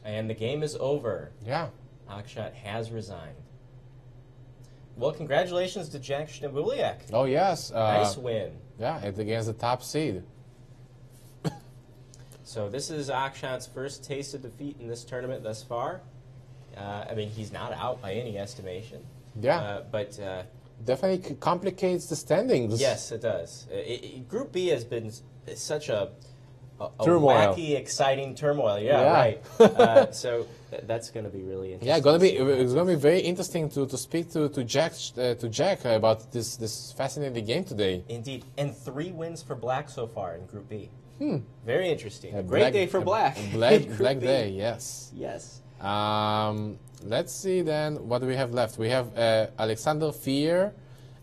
And the game is over. Yeah. Akshat has resigned. Well, congratulations to Jax Bullock. Oh, yes. Nice win. Yeah, it's against the top seed. So this is Akshat's first taste of defeat in this tournament thus far. I mean, he's not out by any estimation. Yeah. But definitely complicates the standings. yes, it does. Group B has been such a Turmoil. wacky, exciting turmoil. Yeah, Yeah. right. So that's going to be really interesting. Yeah, it's gonna be very interesting to speak to Jack about this fascinating game today. Indeed, and 3 wins for Black so far in Group B. Very interesting. A Black- great day for Black. Black Group B. day, yes. Yes. Let's see then what do we have left. We have Alexander Fear,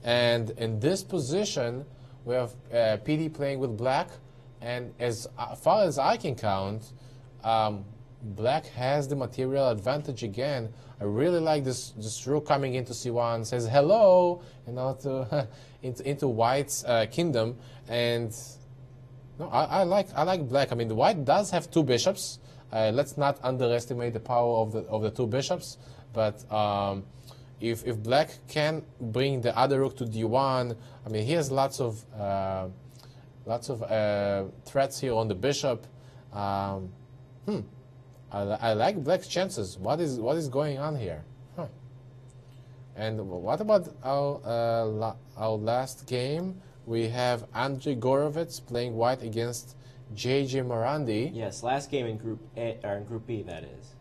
and in this position we have PD playing with Black, and as far as I can count, Black has the material advantage again. I really like this rook coming into C1, says hello, you know, to into White's kingdom, and no, I like Black. I mean, the White does have 2 bishops. Let's not underestimate the power of the 2 bishops. But if Black can bring the other rook to D1, I mean, he has lots of threats here on the bishop. I like Black's chances. What is going on here? Huh. And what about our last game? We have Andrei Gorovets playing White against JJ Morandi. Yes, last game in Group A, or in Group B, that is.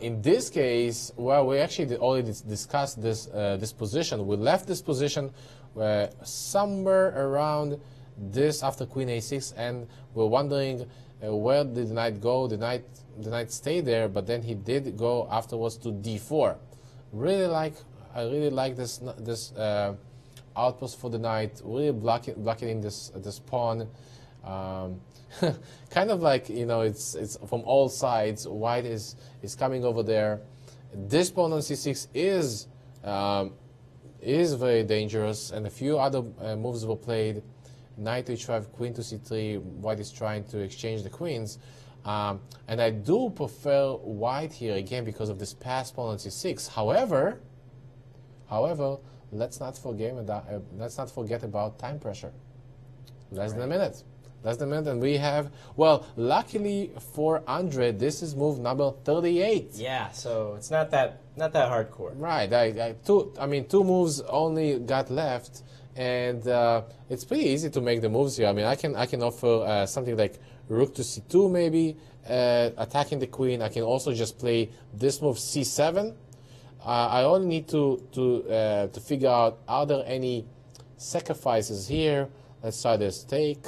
In this case, well, we actually already discussed this position. We left this position somewhere around this after Queen A6, and we're wondering where did the knight go. The knight stayed there, but then he did go afterwards to D4. I really like this outpost for the knight, really blocking this pawn. Kind of like, you know, it's from all sides. White is coming over there. This pawn on C6 is very dangerous, and a few other moves were played. Knight to H5, Queen to C3. White is trying to exchange the queens, and I do prefer White here again because of this passed pawn on C6. However, let's not forget about time pressure. Less than a minute. And we have, well, luckily for Andre, this is move number 38. Yeah, so it's not that hardcore. Right. Two moves only got left, and it's pretty easy to make the moves here. I mean, I can offer something like rook to C2 maybe, attacking the queen. I can also just play this move C7. I only need to figure out, are there any sacrifices here, Let's try this take.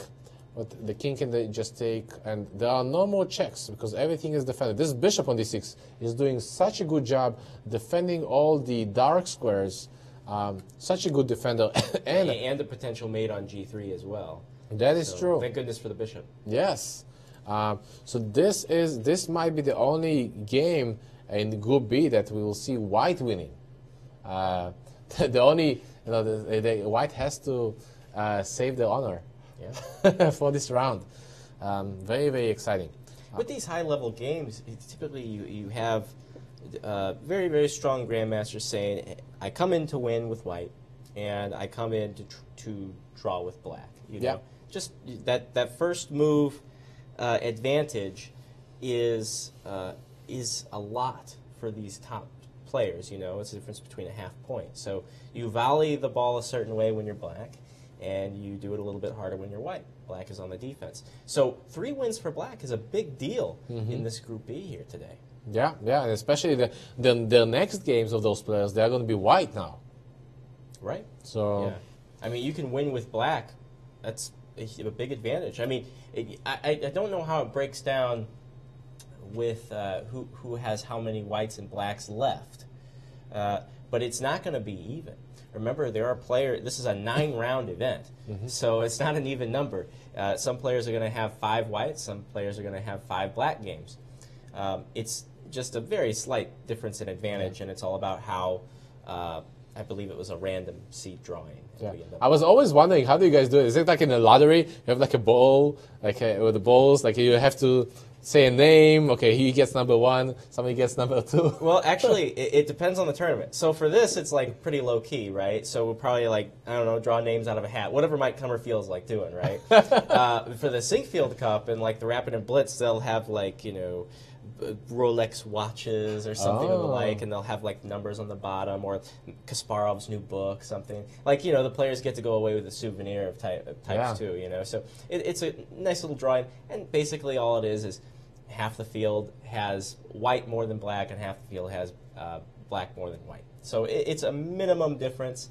But the king can just take, and there are no more checks because everything is defended. This bishop on d6 is doing such a good job defending all the dark squares. Such a good defender. and the potential mate on g3 as well. That is true. Thank goodness for the bishop. Yes. So this might be the only game in Group B that we will see white winning. The only, the white has to save their honor. Yeah. For this round. Very, very exciting. With these high-level games, typically you have very, very strong grandmasters saying, I come in to win with white, and I come in to draw with black. You know? Just that first move advantage is a lot for these top players. You know, it's the difference between a half point. So you volley the ball a certain way when you're black, and you do it a little bit harder when you're white. Black is on the defense. So 3 wins for black is a big deal in this Group B here today. Yeah, and especially the next games of those players, they're going to be white now. Right. So, yeah. I mean, you can win with black. That's a big advantage. I mean, I don't know how it breaks down with who has how many whites and blacks left, but it's not going to be even. Remember, there are players. This is a 9-round event, so it's not an even number. Some players are going to have 5 whites. Some players are going to have 5 black games. It's just a very slight difference in advantage, and it's all about how. I believe it was a random seed drawing. Yeah. I was always wondering, how do you guys do it? Is it like in a lottery? You have like a bowl, like with the bowls, like you have to say a name. Okay, he gets number 1, somebody gets number 2. Well, actually, it depends on the tournament. So for this, it's like pretty low key, right? So we'll probably like, I don't know, draw names out of a hat, whatever Mike Kummer feels like doing, right? For the Sinkfield Cup and like the Rapid and Blitz, they'll have like, you know, Rolex watches or something of the like, and they'll have like numbers on the bottom, or Kasparov's new book, something like, you know, the players get to go away with a souvenir of types too, you know. So it's a nice little drawing, and basically all it is half the field has white more than black, and half the field has black more than white. So it's a minimum difference.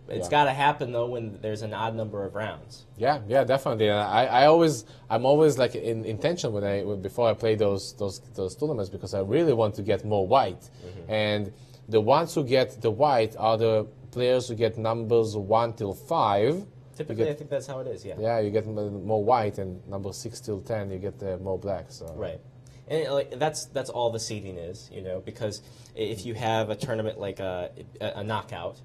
It's got to happen though when there's an odd number of rounds. Yeah, definitely. I'm always like in tension before I play those tournaments, because I really want to get more white, and the ones who get the white are the players who get numbers 1 till 5. Typically, I think that's how it is. Yeah. Yeah, you get more white, and number 6 till 10 you get more black. So. Right. And like, that's all the seeding is, you know, because if you have a tournament like a knockout.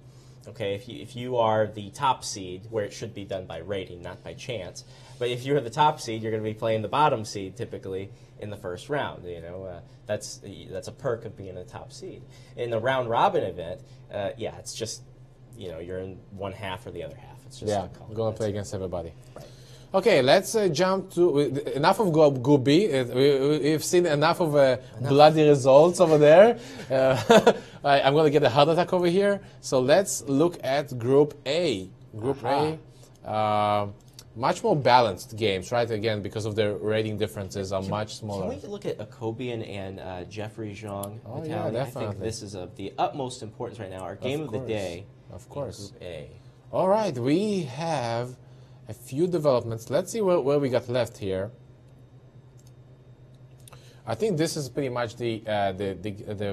Okay, if you are the top seed, where it should be done by rating, not by chance, but if you're the top seed, you're going to be playing the bottom seed typically in the first round. You know, that's a perk of being a top seed. In the round robin event, it's just, you know, you're in one half or the other half. It's just going to play against everybody. Right. Okay, let's jump to enough of Group B. We've seen enough of bloody results over there. I'm going to get a heart attack over here. So let's look at Group A. Group A, much more balanced games, right? Again, because of their rating differences are much smaller. Can we look at Cobian and Jeffrey Zhang? Oh, yeah, definitely. I think this is of the utmost importance right now. Our game of the day. Of course. Group A. All right, we have a few developments. Let's see where we got left here. I think this is pretty much the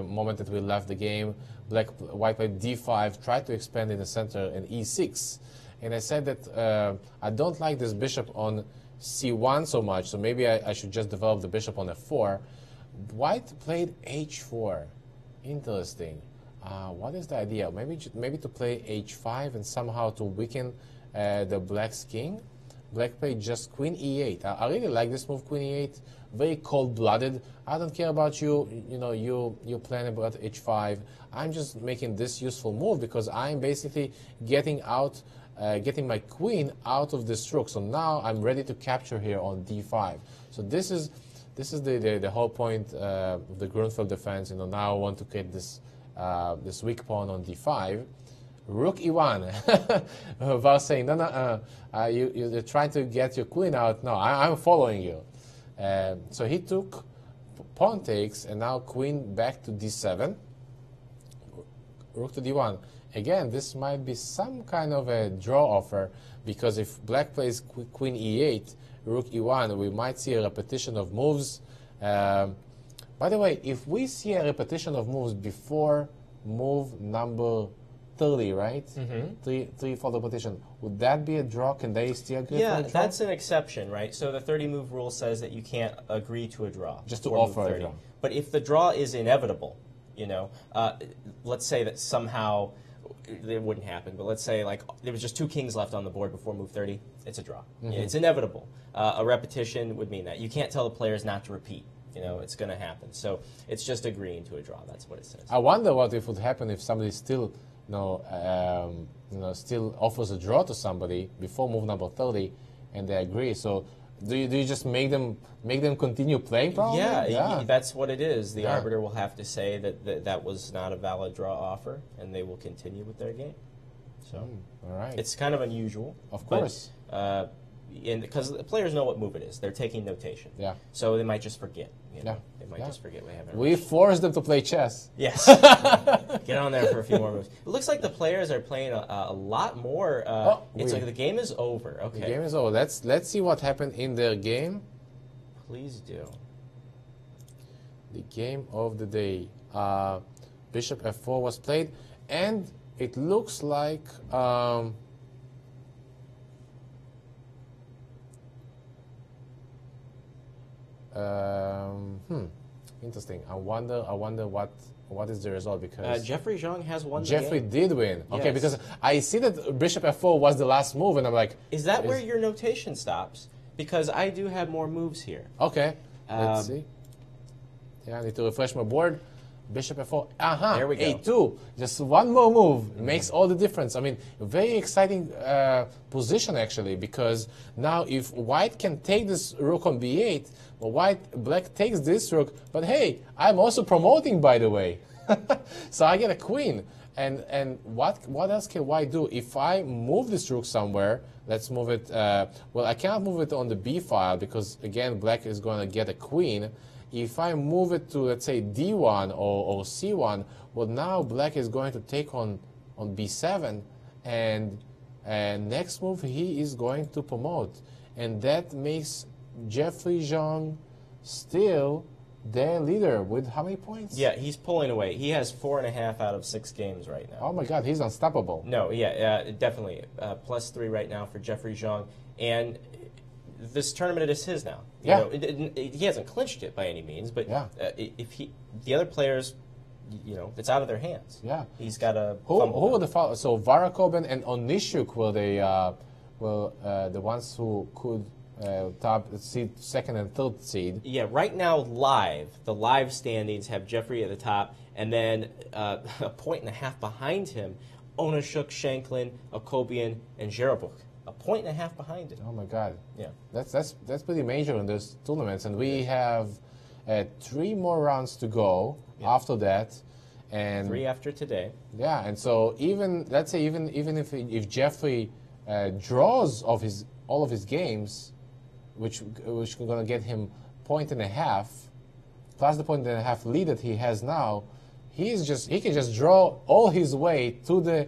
moment that we left the game. White played d5, tried to expand in the center, and e6. And I said that I don't like this bishop on c1 so much, so maybe I should just develop the bishop on f4. White played h4. Interesting. What is the idea? Maybe to play h5 and somehow to weaken the black's king. Black played just queen e8. I really like this move, queen e8. Very cold-blooded. I don't care about you. You know, you plan about h5. I'm just making this useful move because I'm basically getting my queen out of this rook. So now I'm ready to capture here on d5. So this is the whole point of the Grunfeld defense. You know, now I want to create this weak pawn on d5. Rook e1. Var saying, no, you're trying to get your queen out. No, I'm following you. So he took pawn takes, and now queen back to d7. Rook to d1. Again, this might be some kind of a draw offer, because if black plays queen e8, rook e1, we might see a repetition of moves. By the way, if we see a repetition of moves before move number 30, right? Three for the repetition. Would that be a draw? Can they still agree for a draw? That's an exception, right? So the 30-move rule says that you can't agree to a draw. Just to offer a draw. But if the draw is inevitable, let's say that somehow it wouldn't happen, but let's say like there was just 2 kings left on the board before move 30, it's a draw. It's inevitable. A repetition would mean that. You can't tell the players not to repeat. It's going to happen. So it's just agreeing to a draw. That's what it says. I wonder what if would happen if somebody still, still offers a draw to somebody before move number 30, and they agree. So do you just make them continue playing? Probably? Yeah, that's what it is. The arbiter will have to say that was not a valid draw offer, and they will continue with their game. So all right, it's kind of unusual, of course. Because the players know what move it is. They're taking notation. Yeah. So they might just forget. Yeah. They might just forget what happened. We force them to play chess. Yes. Get on there for a few more moves. It looks like the players are playing a lot more. It's like the game is over. Okay. The game is over. Let's see what happened in their game. Please do. The game of the day. Bishop f4 was played, and it looks like. Interesting. I wonder what is the result, because Jeffrey Zhang has won. Jeffrey the game. did win. Okay, Yes. because I see that Bishop f4 was the last move, and I'm like, is that where your notation stops? Because I do have more moves here. Okay, let's see. Yeah, I need to refresh my board. Bishop f4. There we go. a2. Just one more move makes all the difference. I mean, very exciting position actually, because now if white can take this rook on b8, well, black takes this rook, but hey, I'm also promoting, by the way. So I get a queen. And what else can white do? If I move this rook somewhere, let's move it. Well, I cannot move it on the b file because again, black is going to get a queen. If I move it to, let's say, d1 or c1, well, now black is going to take on b7, and next move he is going to promote, and that makes Jeffrey Zhang still their leader with how many points? Yeah, he's pulling away. He has 4.5 out of 6 games right now. Oh my God, he's unstoppable. No, definitely +3 right now for Jeffrey Zhang, and this tournament is his now. He hasn't clinched it by any means, but if the other players, it's out of their hands. Yeah, he's got a. Who were the followers? So Cobian and Onischuk were the ones who could top seed, second and third seed. Yeah, right now the live standings have Jeffrey at the top, and then a 1.5 behind him, Onischuk, Shanklin, Cobian, and Zhang. 1.5 behind him. Oh my God! Yeah, that's pretty major in those tournaments, and we have 3 more rounds to go after that, and 3 after today. Yeah, and so let's say even if Jeffrey draws of all of his games, which is going to get him 1.5 plus the 1.5 lead that he has now, he can just draw all his way to the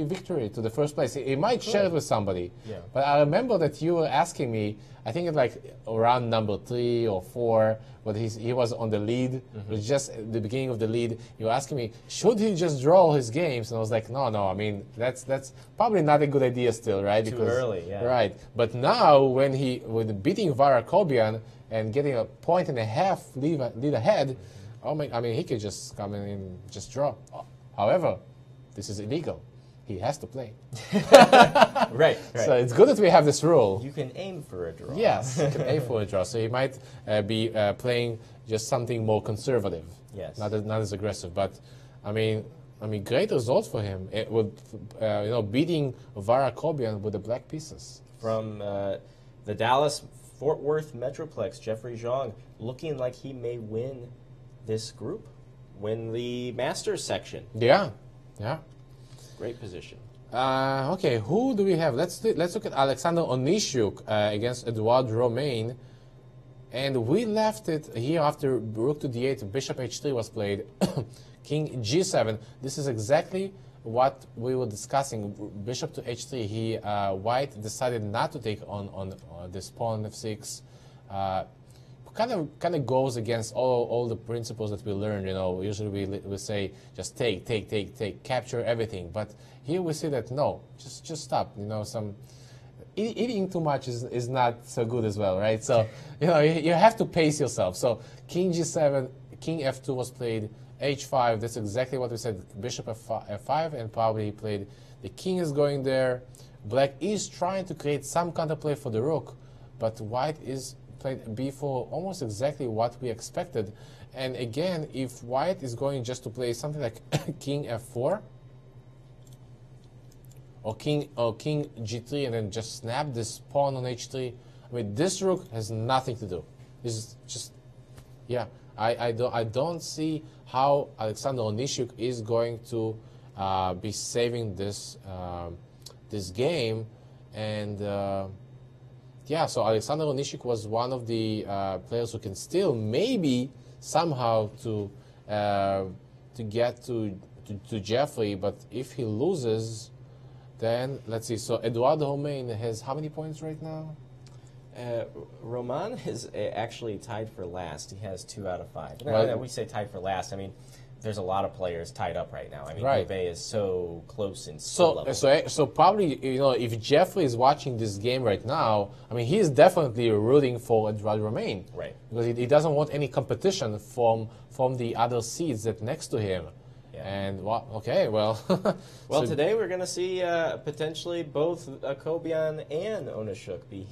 victory, to the first place. He might share it with somebody. Yeah. But I remember that you were asking me, I think it's like around number 3 or 4, but he was on the lead. It was just the beginning of the lead. You were asking me, should he just draw all his games? And I was like, no. I mean, that's probably not a good idea still, right? Too early, yeah. Right. But now when beating Cobian and getting a 1.5 lead ahead, he could just come in and just draw. However, this is illegal. He has to play. Right. So it's good that we have this rule. You can aim for a draw. Yes, you can aim for a draw. So he might be playing just something more conservative. Yes. Not as aggressive. But I mean, great result for him. It would, beating Cobian with the black pieces. From the Dallas-Fort Worth Metroplex, Jeffrey Zhang looking like he may win this group, win the Masters section. Yeah. Great position. Okay, who do we have? Let's look at Alexander Onischuk against Edouard Romain. And we left it here after rook to d8, bishop h3 was played, king g7. This is exactly what we were discussing, bishop to h3, White decided not to take on this pawn f6. Kind of goes against all the principles that we learned. Usually we say just take, capture everything. But here we see that no, just stop. Some eating too much is not so good as well, right? So you have to pace yourself. So king g7, king f2 was played, h5. That's exactly what we said. Bishop f5, and probably he played the king is going there. Black is trying to create some counterplay for the rook, but White is played b4, almost exactly what we expected. And again, if White is going just to play something like king f4 or king g3 and then just snap this pawn on h3, I mean, this rook has nothing to do. This is just, yeah, I don't see how Alexander Onischuk is going to be saving this this game. And yeah, so Alexander Onischuk was one of the players who can still maybe somehow to get to Jeffrey, but if he loses, then let's see. So Edouard Romain has how many points right now? Roman is actually tied for last. He has 2 out of 5. Well, we say tied for last. I mean, there's a lot of players tied up right now. I mean, right. Gouvet is so close in skill level. So probably, if Jeffrey is watching this game right now, I mean, he is definitely rooting for Edouard Romain. Right. Because he doesn't want any competition from the other seeds that next to him. Yeah. And, well, okay, well. Well, so today we're going to see potentially both Cobian and Onischuk be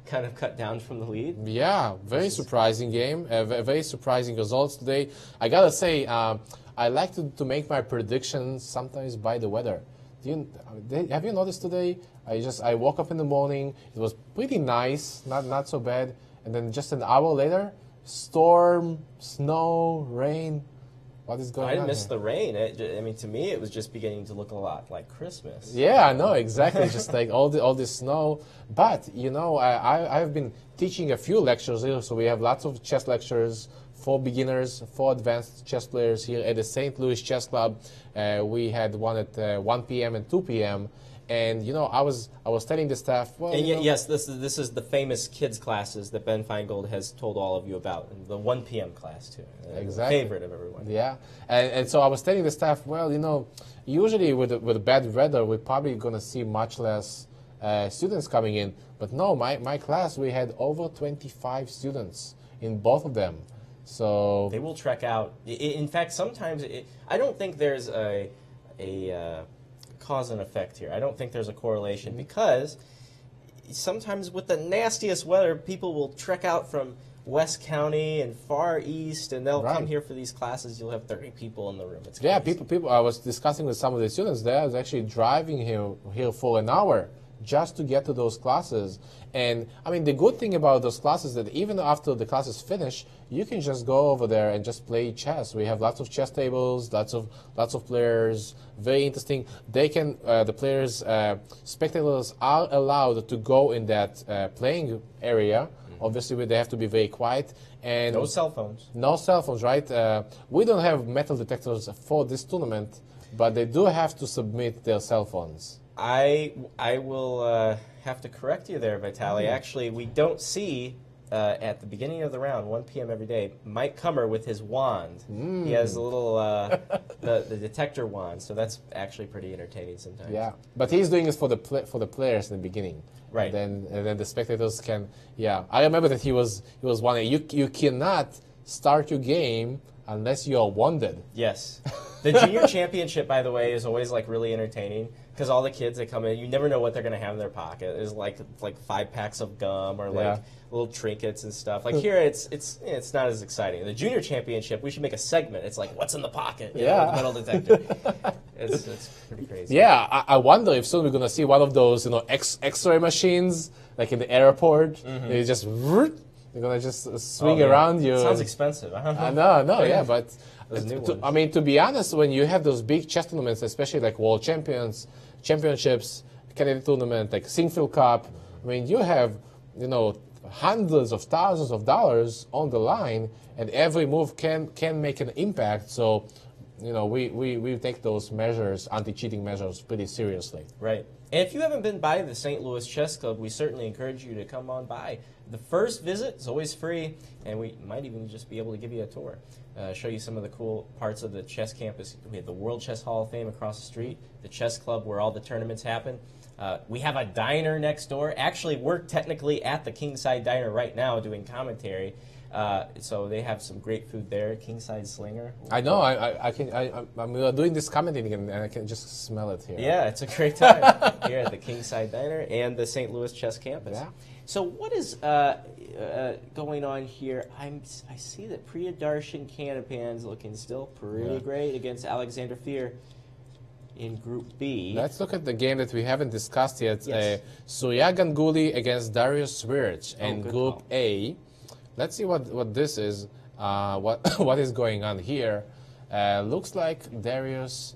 kind of cut down from the lead. Yeah, very surprising game. Very surprising results today. I got to say, I like to make my predictions sometimes by the weather. Have you noticed today? I woke up in the morning. It was pretty nice, not so bad. And then just an hour later, storm, snow, rain. What is going on? I missed the rain. I mean, to me, it was just beginning to look a lot like Christmas. Yeah, I know, exactly. Just like all this snow. But, I've been teaching a few lectures here, so we have lots of chess lectures for beginners, for advanced chess players here at the St. Louis Chess Club. We had one at 1 p.m. and 2 p.m. And I was telling the staff, well, and yes, this is the famous kids classes that Ben Feingold has told all of you about, and the 1 p.m. class too. Exactly, favorite of everyone. Yeah, and so I was telling the staff, well, usually with bad weather, we're probably going to see much less students coming in. But no, my class, we had over 25 students in both of them. So they will trek out. In fact, sometimes I don't think there's a cause and effect here. I don't think there's a correlation, because sometimes with the nastiest weather, people will trek out from West County and far east, and they'll come here for these classes. You'll have 30 people in the room. It's crazy. Yeah, people. I was discussing with some of the students there. I was actually driving here for an hour just to get to those classes. And I mean, the good thing about those classes is that even after the classes finish, you can just go over there and just play chess. We have lots of chess tables, lots of players. Very interesting. They can the players, spectators are allowed to go in that playing area. Obviously, they have to be very quiet. And no cell phones. No cell phones, right? We don't have metal detectors for this tournament, but they do have to submit their cell phones. I will have to correct you there, Vitaly. Actually, we don't see at the beginning of the round, 1 p.m. every day, Mike Kummer with his wand. He has a little the detector wand, so that's actually pretty entertaining sometimes. Yeah, but he's doing it for the players in the beginning. Right. And then the spectators can. Yeah, I remember that he was one. You cannot start your game unless you are wanded. Yes. The junior championship, by the way, is always like really entertaining, because all the kids that come in, you never know what they're going to have in their pocket. There's like 5 packs of gum or like little trinkets and stuff. Like here, it's not as exciting. The junior championship, we should make a segment. It's like, what's in the pocket? You know, the metal detector. It's pretty crazy. Yeah, I wonder if soon we're going to see one of those X-ray machines like in the airport. They just they're going to just swing around you. It sounds expensive. I know. Yeah, but I mean, to be honest, when you have those big chess tournaments, especially like World Championships, Kennedy Tournament, like Sinquefield Cup, I mean, you have, hundreds of thousands of dollars on the line, and every move can make an impact. So we take those measures, anti-cheating measures, pretty seriously. Right. And if you haven't been by the St. Louis Chess Club, we certainly encourage you to come on by. The first visit is always free, and we might even just be able to give you a tour, show you some of the cool parts of the chess campus. We have the World Chess Hall of Fame across the street, the chess club where all the tournaments happen. We have a diner next door. Actually, we're technically at the Kingside Diner right now doing commentary. So they have some great food there. Kingside Slinger. I know. We are doing this commentating, and I can just smell it here. Yeah, it's a great time here at the Kingside Diner and the St. Louis Chess Campus. Yeah. So what is going on here? I see that Priya Darshan Kanapan's looking still pretty great against Alexander Fear in Group B. Let's look at the game that we haven't discussed yet. Yes. Surya Ganguly against Darius Svirich in Group call. A. Let's see what this is, what is going on here. Looks like Darius...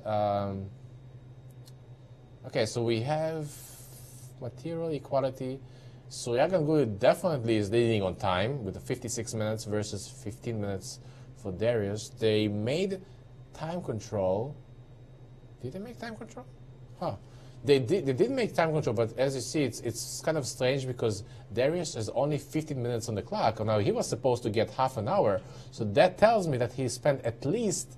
okay, so we have material equality. Surya Ganguly definitely is leading on time with the 56 minutes versus 15 minutes for Darius. They made time control. Did they make time control? Huh. They did make time control, but as you see, it's kind of strange because Darius has only 15 minutes on the clock. Now, he was supposed to get half an hour, so that tells me that he spent at least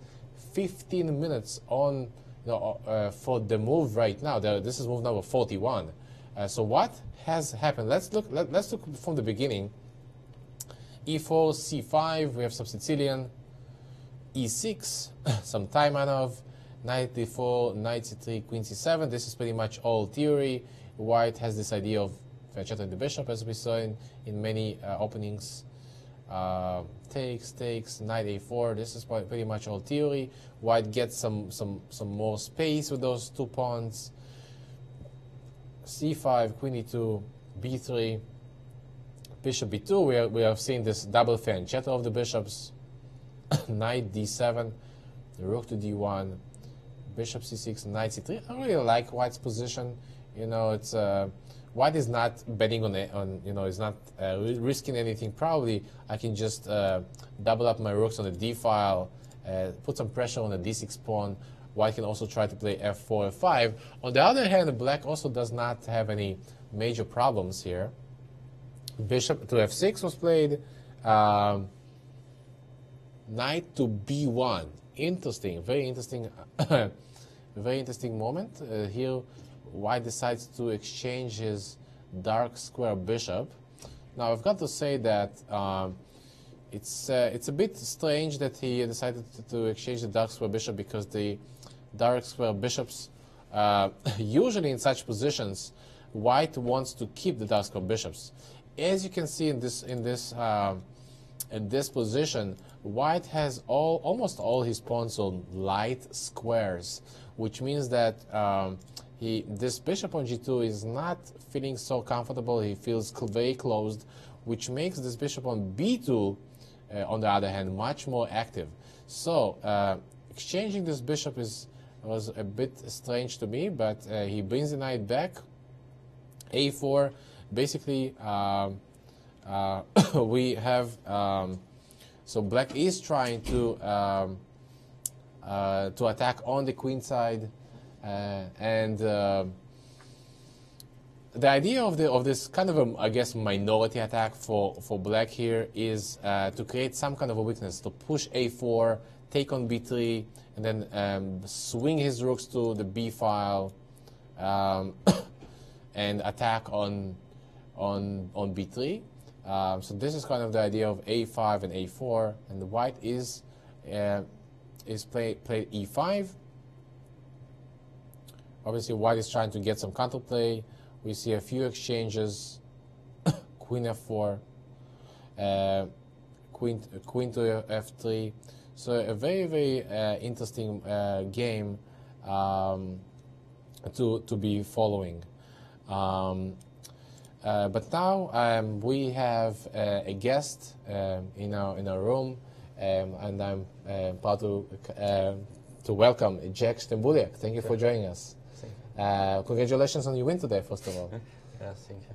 15 minutes on, for the move right now. This is move number 41. So what has happened? Let's look from the beginning. E4, C5, we have some Sicilian. E6, some Taimanov. Knight d4, knight c3, queen c7. This is pretty much all theory. White has this idea of chattering the bishop, as we saw in many openings. Takes, knight a4. This is pretty much all theory. White gets some more space with those two pawns. c5, queen e2, b3, bishop b2. We have seen this double fianchetto of the bishops. Knight d7, rook to d1. Bishop c6, knight c3. I really like White's position. It's White is not betting on it. Is not risking anything. Probably I can just double up my rooks on the d file, put some pressure on the d6 pawn. White can also try to play f4, f5. On the other hand, Black also does not have any major problems here. Bishop to f6 was played. Knight to b1. Interesting, very interesting. Very interesting moment. Here, White decides to exchange his dark square bishop. Now, I've got to say that it's a bit strange that he decided to exchange the dark square bishop, because the dark square bishops, usually in such positions, White wants to keep the dark square bishops. As you can see in this position, White has almost all his pawns on light squares, which means that this bishop on g2 is not feeling so comfortable. He feels very closed, which makes this bishop on b2, on the other hand, much more active. So exchanging this bishop was a bit strange to me, but he brings the knight back. a4, basically we have so Black is trying to attack on the queen side, and the idea of this kind of I guess minority attack for Black here is to create some kind of a weakness, to push a4, take on b3, and then swing his rooks to the b file, and attack on b3. So this is kind of the idea of a5 and a4, and the White is played e5. Obviously, White is trying to get some counterplay. We see a few exchanges. Queen f4, queen to f3. So a very, very interesting game to be following. But now we have a guest in our room, and I'm proud to welcome Jax Bullock. Thank you for joining us. Congratulations on your win today, first of all. Yes, thank you.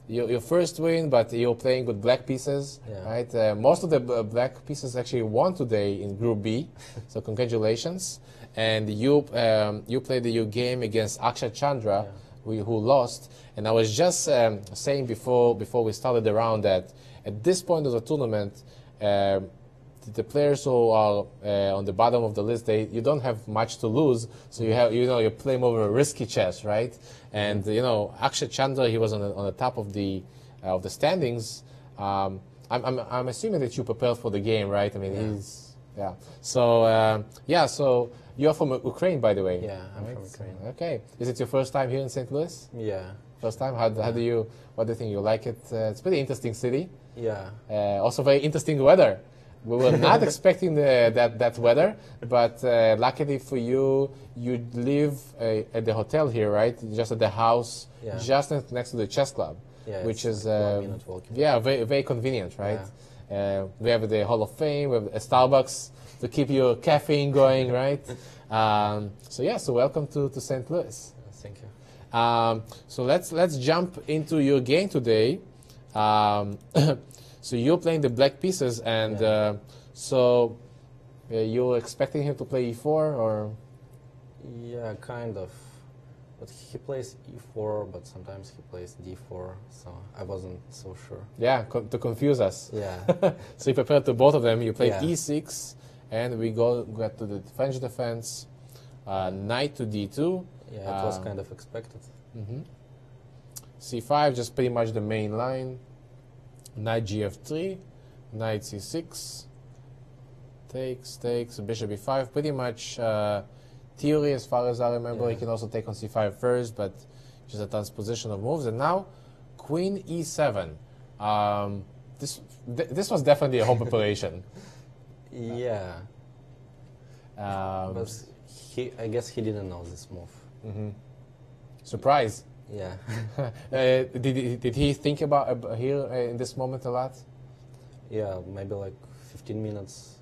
your first win, but you're playing with black pieces, Yeah. right? Most of the black pieces actually won today in Group B, so congratulations. And you played your game against Chandra, who lost. And I was just saying before we started the round that at this point of the tournament, the players who are on the bottom of the list, you don't have much to lose, so you're playing over a risky chess, right? And Chandra, he was on the top of the standings. I'm assuming that you prepared for the game, right? I mean, So so you're from Ukraine, by the way. Yeah, I'm from Ukraine. Okay, is it your first time here in St. Louis? Yeah. First time? What do you think? You like it? It's a pretty interesting city. Yeah. Also very interesting weather. We were not expecting that weather, but luckily for you, you live at the hotel here, right? Just at the house, just next to the chess club, which is very, very convenient, right? Yeah. We have the Hall of Fame, we have a Starbucks to keep your caffeine going, right? So welcome to St. Louis. Thank you. So let's jump into your game today. So you're playing the black pieces, and you're expecting him to play e4, or? Yeah, kind of. But he plays e4, but sometimes he plays d4, so I wasn't so sure. Yeah, to confuse us. Yeah. So you prepared to both of them. You played e6, and we get to the French defense, knight to d2. Yeah, it was kind of expected. c5, just pretty much the main line. Knight gf3, knight c6, takes, bishop e5, pretty much theory as far as I remember. He can also take on c5 first, but just a transposition of moves. And now, queen e7. This was definitely a home preparation. Yeah. But I guess he didn't know this move. Surprise. Yeah. Did he think about here in this moment a lot? Yeah, maybe like 15 minutes.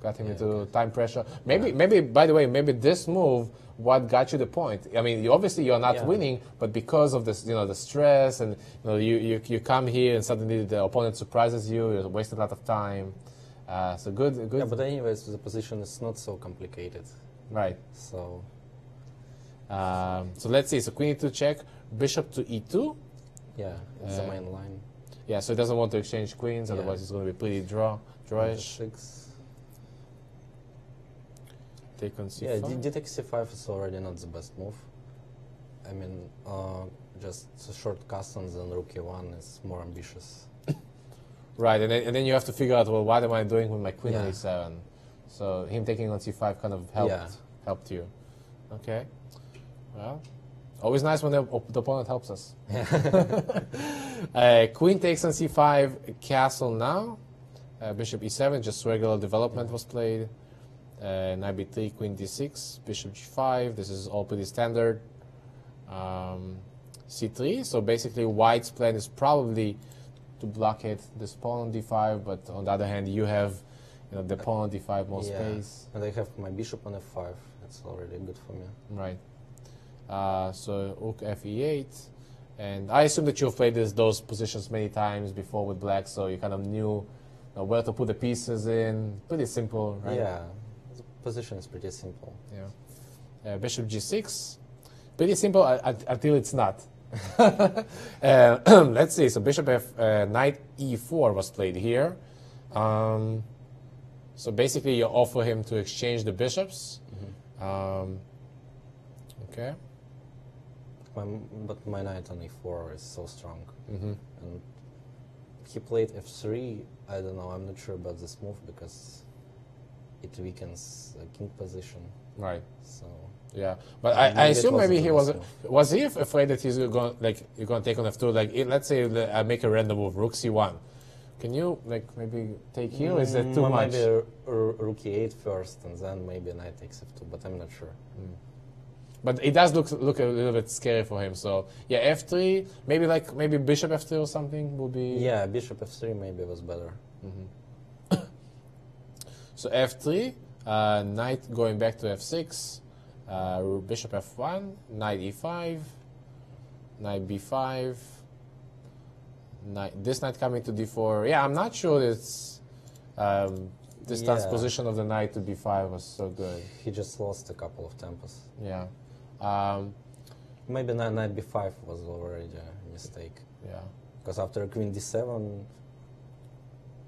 Got him into time pressure. Maybe. By the way, maybe this move what got you the point. I mean, you're not winning, but because of this, the stress, and you come here and suddenly the opponent surprises you. You waste a lot of time. So good. Yeah, but anyways, the position is not so complicated. Right. So. So let's see. So queen e2 check, bishop to e2. Yeah, it's the main line. Yeah, so he doesn't want to exchange queens, otherwise it's going to be pretty drawish. Take on c5. Yeah, d takes c5 is already not the best move. I mean, just short castles and rook e1 is more ambitious. Right, and then you have to figure out, well, what am I doing with my queen on e7? So him taking on c5 kind of helped you. Okay. Well, always nice when the opponent helps us. Queen takes on c5, castle now. Bishop e7, just regular development was played. Knight b3, queen d6, bishop g5. This is all pretty standard. c3, so basically white's plan is probably to blockade this pawn on d5, but on the other hand, you have the pawn on d5 more space. And I have my bishop on f5. That's already good for me. Right. So rook fe8, and I assume that you've played those positions many times before with black, so you kind of knew where to put the pieces in. Pretty simple, right? Yeah, the position is pretty simple. Yeah. Bishop g6, pretty simple until it's not. Let's see. So bishop knight e4 was played here. So basically, you offer him to exchange the bishops. Okay. But my knight on e4 is so strong. And he played f3. I don't know. I'm not sure about this move because it weakens the king position. Right. So. Yeah, but I assume maybe he was he afraid that he's going you're going to take on f2. Like let's say I make a random move, rook c1. Can you maybe take here? Or is that too much? Maybe rook e8 first, and then maybe knight takes f2. But I'm not sure. But it does look a little bit scary for him. So yeah, f3, maybe bishop f3 or something would be. Yeah, bishop f3 maybe was better. So f3, knight going back to f6, bishop f1, knight e5, knight b5, This knight coming to d4. Yeah, I'm not sure it's this transposition of the knight to d5 was so good. He just lost a couple of tempos. Yeah. Maybe knight b5 was already a mistake. Yeah. Because after queen d7,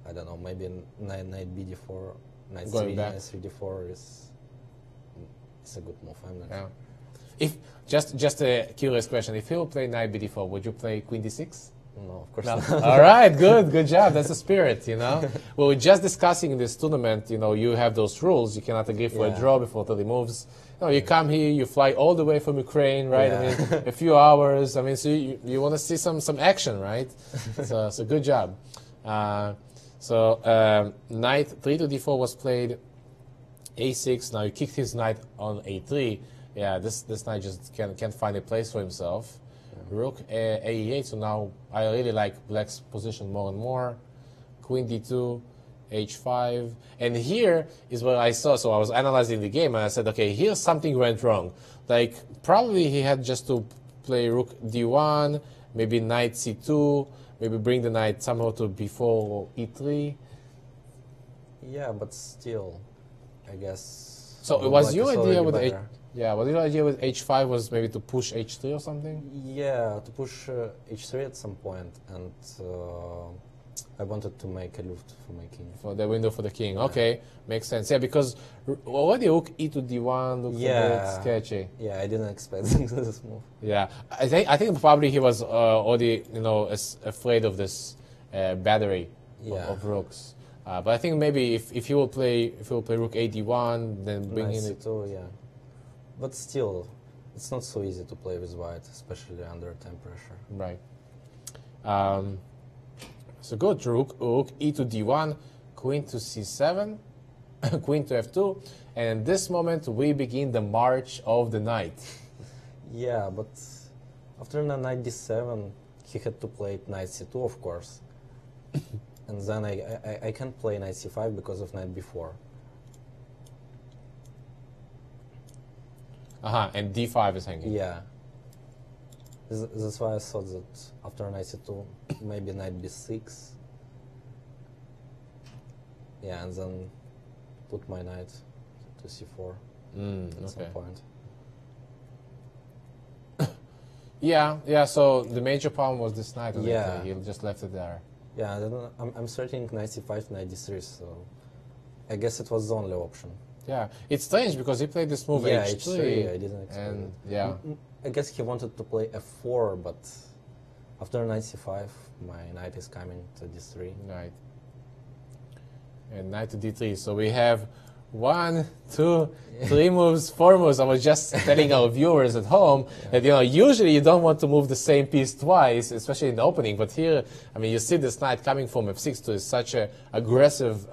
I don't know, maybe knight b d4, knight Going 3, back. knight 3 d4 is a good move. I'm not Yeah. sure. If just a curious question, if he will play knight b4, would you play queen d6? No, of course No. not. All right, good job. That's the spirit, you know. We were just discussing in this tournament, you know, you have those rules. You cannot agree for a Yeah. draw before 30 moves. You know, you come here, you fly all the way from Ukraine, right? I Yeah. mean, a few hours. I mean, so you want to see some action, right? So good job. Knight 3 to d4 was played. a6. Now you kicked his knight on a3. Yeah, this knight just can't find a place for himself. Rook a8. So now I really like black's position more and more. Queen d2, h5, and here is what I saw. So I was analyzing the game and I said, okay, here's something went wrong. Like probably he had just to play rook d1, maybe knight c2, maybe bring the knight somehow to b4 or e3. Yeah, but still, I guess. So black was is your idea already with better. was your idea with h5 was maybe to push h3 or something? Yeah, to push h3 at some point, and I wanted to make a luft for my king. For the window for the king. Okay, makes sense. Yeah, because already rook e to d1 looks a bit sketchy. Yeah, I didn't expect this move. Yeah, I think probably he was already afraid of this battery of rooks. But I think maybe if he will play rook a d1, then bring Knight in c2, yeah. But still, it's not so easy to play with white, especially under time pressure. right. So good, rook e to d1, queen to c7, queen to f2, and in this moment we begin the march of the knight. Yeah, but after knight d7, he had to play knight c2, of course. And then I can't play knight c5 because of knight b4. And d5 is hanging. Yeah. That's why I thought that after knight c2, maybe knight b6. Yeah, and then put my knight to c4 at some point. Yeah. So the major problem was this knight. Yeah. He just left it there. Yeah, and then I'm starting knight c5, knight d3, so I guess it was the only option. Yeah, it's strange because he played this move Yeah, h3. I didn't expect and it. yeah, I guess he wanted to play f4, but after knight c5, my knight is coming to d3. right. And knight to d3. So we have 1, 2, 3 moves, 4 moves. I was just telling our viewers at home that usually you don't want to move the same piece twice, especially in the opening. But here, I mean, you see this knight coming from f6 to such a aggressive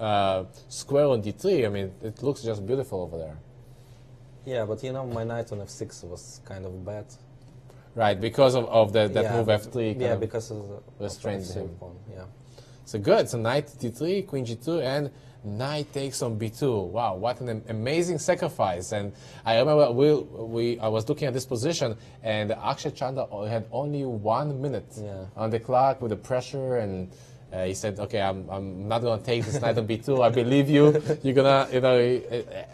square on d3. I mean, it looks just beautiful over there. Yeah, but my knight on f6 was kind of bad. Right, because of that move f3. Yeah, because of the restrained f6 him. pawn. Yeah. So good. So knight d3, queen g2, and knight takes on b2. Wow, what an amazing sacrifice! And I remember I was looking at this position, and Akshay Chandra had only 1 minute on the clock with the pressure, and he said, "Okay, I'm not gonna take this knight on b2. I believe you. You're gonna,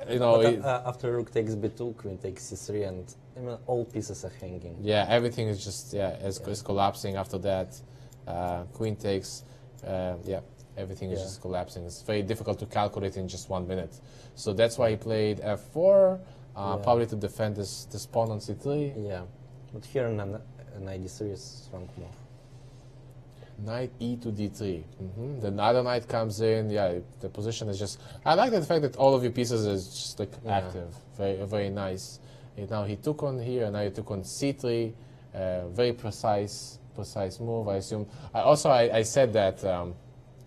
But after rook takes b2, queen takes c3, and I mean, all pieces are hanging. Yeah, everything is just is collapsing after that. Queen takes, everything is just collapsing. It's very difficult to calculate in just 1 minute. So that's why he played f4, probably to defend this pawn on c3. Yeah, but here knight d3 is strong move. Knight e to d3. The other knight comes in. Yeah, the position is just. I like the fact that all of your pieces is just like active. Very very nice. And now he took on here. Now he took on c3. Very precise move. I assume. I said that.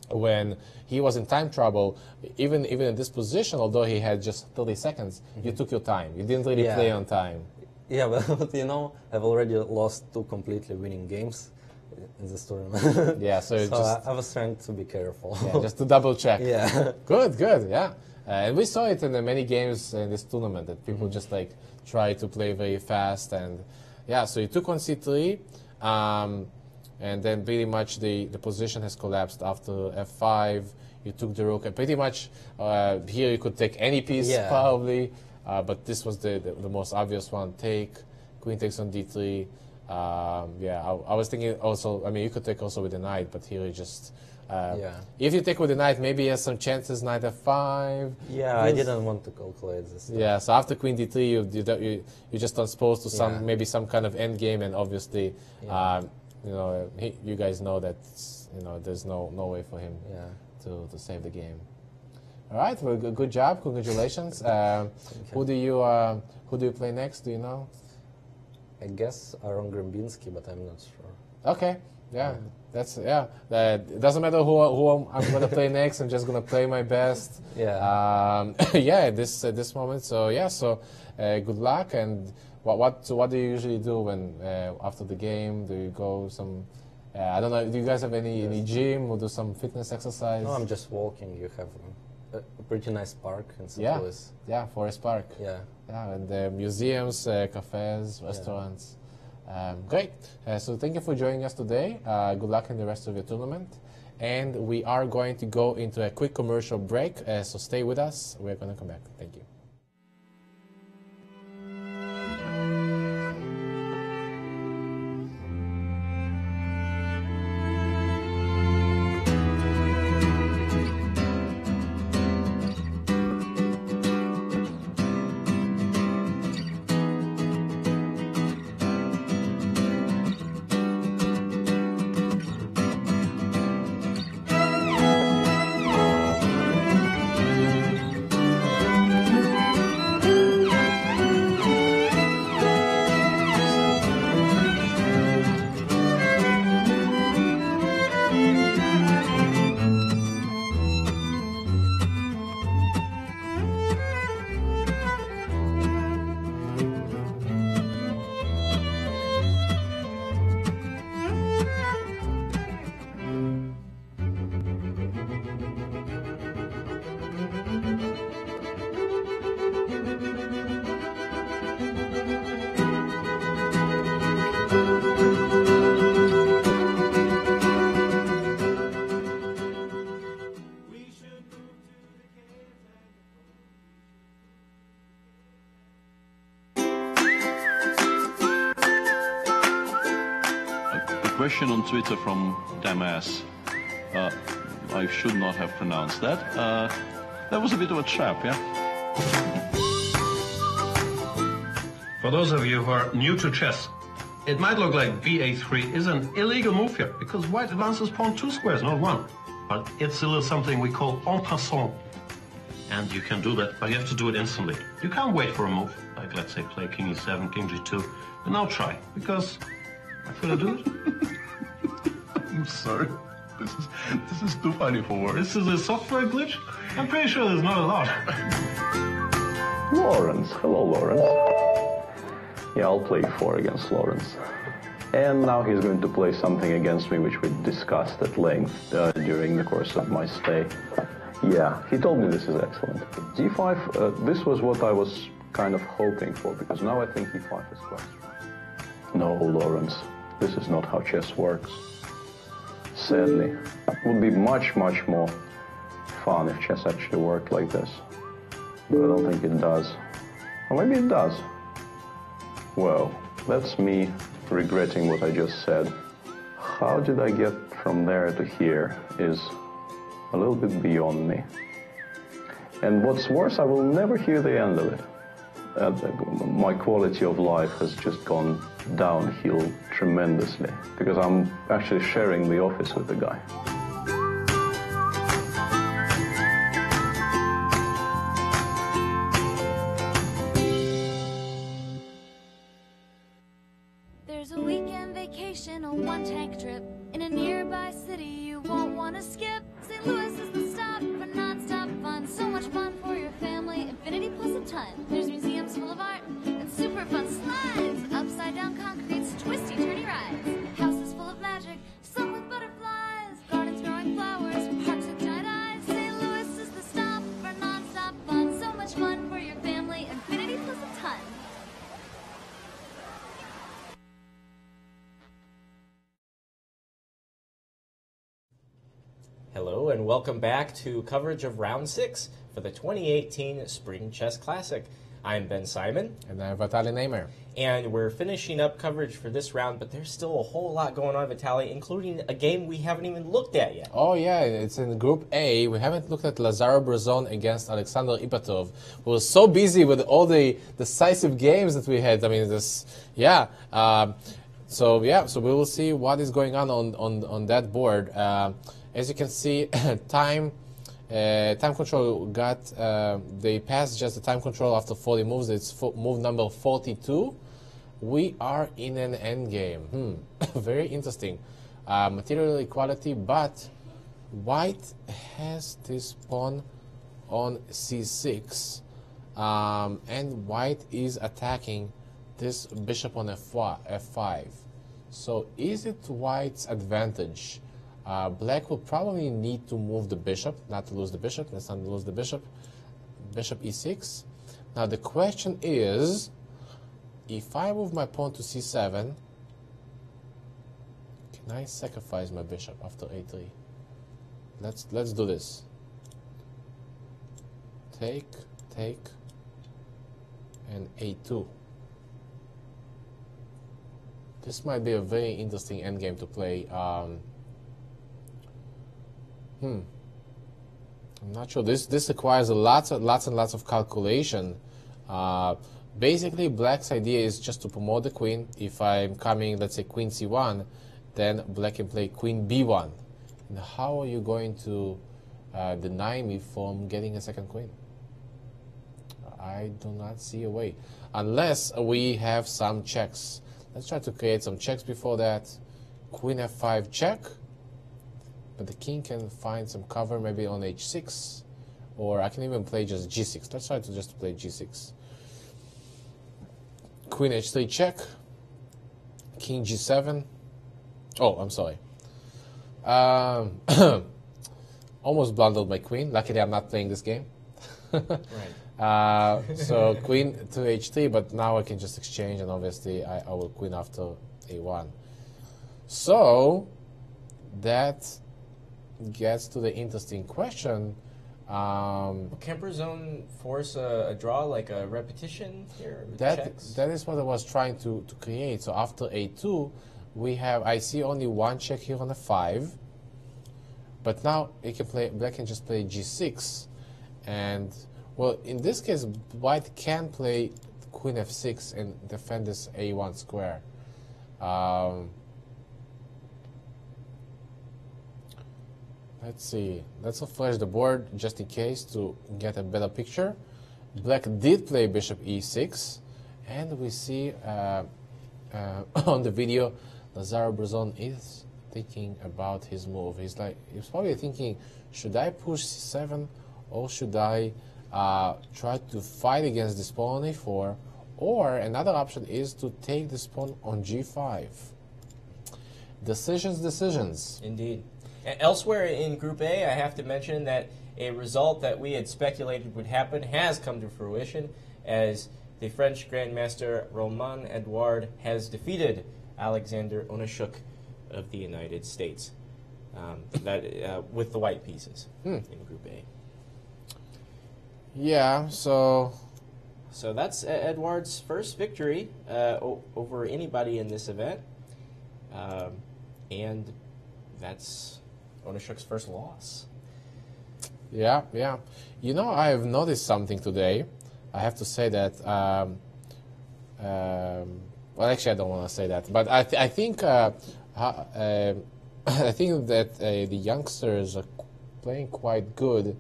When he was in time trouble, even in this position, although he had just 30 seconds, you took your time. You didn't really play on time. Yeah, but I've already lost 2 completely winning games in this tournament. Yeah, so I was trying to be careful. Yeah, just to double check. Yeah. Good, yeah. And we saw it in the many games in this tournament that people just like try to play very fast, and yeah. So he took on c3. and then pretty much the position has collapsed after f5. You took the rook, and pretty much here you could take any piece probably, but this was the most obvious one. Take, queen takes on d3. Yeah, I was thinking also, I mean, you could take also with the knight, but here you just, if you take with the knight, maybe he has some chances, knight f5. Yeah, I didn't want to calculate this stuff. Yeah, so after queen d3, you just transposed to some, maybe some kind of endgame, and obviously, you know, you guys know that, you know, there's no way for him to save the game. All right, well, good job, congratulations. Who do you play next? Do you know? I guess Aaron Grembinsky, but I'm not sure. Okay, that's it doesn't matter who I'm gonna play next. I'm just gonna play my best. At this moment. So good luck. And what do you usually do when after the game? Do you go some? I don't know. Do you guys have any gym or do some fitness exercise? No, I'm just walking. You have a pretty nice park in St. Louis. Yeah, Forest Park. Yeah, and museums, cafes, restaurants. Great. So thank you for joining us today. Good luck in the rest of your tournament. And we are going to go into a quick commercial break. So stay with us. We're going to come back. Thank you. Question on Twitter from Damas. I should not have pronounced that. That was a bit of a trap, yeah? For those of you who are new to chess, it might look like ba3 is an illegal move here, because white advances pawn 2 squares, not 1. But it's a little something we call en passant. And you can do that, but you have to do it instantly. You can't wait for a move, like let's say play king e7, king g2. But now try, because should I do it? I'm sorry. This is too funny for words. This is a software glitch? I'm pretty sure there's not a lot. Lawrence. Hello, Lawrence. Yeah, I'll play 4 against Lawrence. And now he's going to play something against me which we discussed at length during the course of my stay. Yeah, he told me this is excellent. d5, this was what I was kind of hoping for, because now I think e5 is quite strong. No, Lawrence, this is not how chess works. Sadly, it would be much, much more fun if chess actually worked like this. But I don't think it does. Or maybe it does. Well, that's me regretting what I just said. How did I get from there to here is a little bit beyond me. And what's worse, I will never hear the end of it. My quality of life has just gone downhill tremendously because I'm actually sharing the office with the guy. There's a weekend vacation, a one-tank trip in a nearby city you won't want to skip. St. Louis is the stop for non-stop fun. So much fun for your family, infinity plus a ton. There's museums full of art and super fun slides, upside-down concrete, twisty, turny rides, houses full of magic, some with butterflies, gardens growing flowers, parks with giant eyes. St. Louis is the stop for non-stop fun. So much fun for your family, infinity plus a ton. Hello and welcome back to coverage of Round 6 for the 2018 Spring Chess Classic. I'm Ben Simon. And I'm Vitaly Neimer. And we're finishing up coverage for this round, but there's still a whole lot going on, Vitaly, including a game we haven't even looked at yet. Oh yeah, it's in Group A. We haven't looked at Lazaro Brazon against Alexander Ipatov. We were so busy with all the decisive games that we had. I mean, so we will see what is going on that board. As you can see, time control got, they passed just the time control after 40 moves. It's move number 42. We are in an endgame. Very interesting. Material equality, but white has this pawn on c6, and white is attacking this bishop on f5. So is it white's advantage? Black will probably need to move the bishop, not to lose the bishop. Let's not lose the bishop. Bishop e6. Now the question is, if I move my pawn to c7, can I sacrifice my bishop after a3? Let's do this. Take, and a2. This might be a very interesting endgame to play. I'm not sure. This requires lots and lots of calculation. Basically, black's idea is just to promote the queen. If I'm coming, let's say, queen c1, then black can play queen b1. And how are you going to deny me from getting a second queen? I do not see a way. Unless we have some checks. Let's try to create some checks before that. Queen f5 check. But the king can find some cover maybe on h6, or I can even play just g6. Let's try to just play g6. Queen h3 check. King g7. Oh, I'm sorry. Almost blundered my queen. Luckily, I'm not playing this game. Right. So queen to h3, but now I can just exchange, and obviously I will queen after a1. So that gets to the interesting question. Can Brazon force a draw, like a repetition here? That is what I was trying to create. So after a2, I see only one check here on f5, but now black can just play g6, and well, in this case, white can play queen f6 and defend this a1 square. Let's see. Let's refresh the board just in case to get a better picture. Black did play bishop e6, and we see on the video, Lazaro Brazon is thinking about his move. He's probably thinking, should I push c7, or should I try to fight against this pawn on a4, or another option is to take this pawn on g5. Decisions. Indeed. Elsewhere in Group A, I have to mention that a result that we had speculated would happen has come to fruition, as the French Grandmaster Romain Edouard has defeated Alexander Onischuk of the United States with the white pieces in Group A. Yeah, so that's Edouard's first victory over anybody in this event, and that's Onischuk's first loss. Yeah. You know, I have noticed something today. I have to say that. Well, actually, I don't want to say that, but I think I think that the youngsters are playing quite good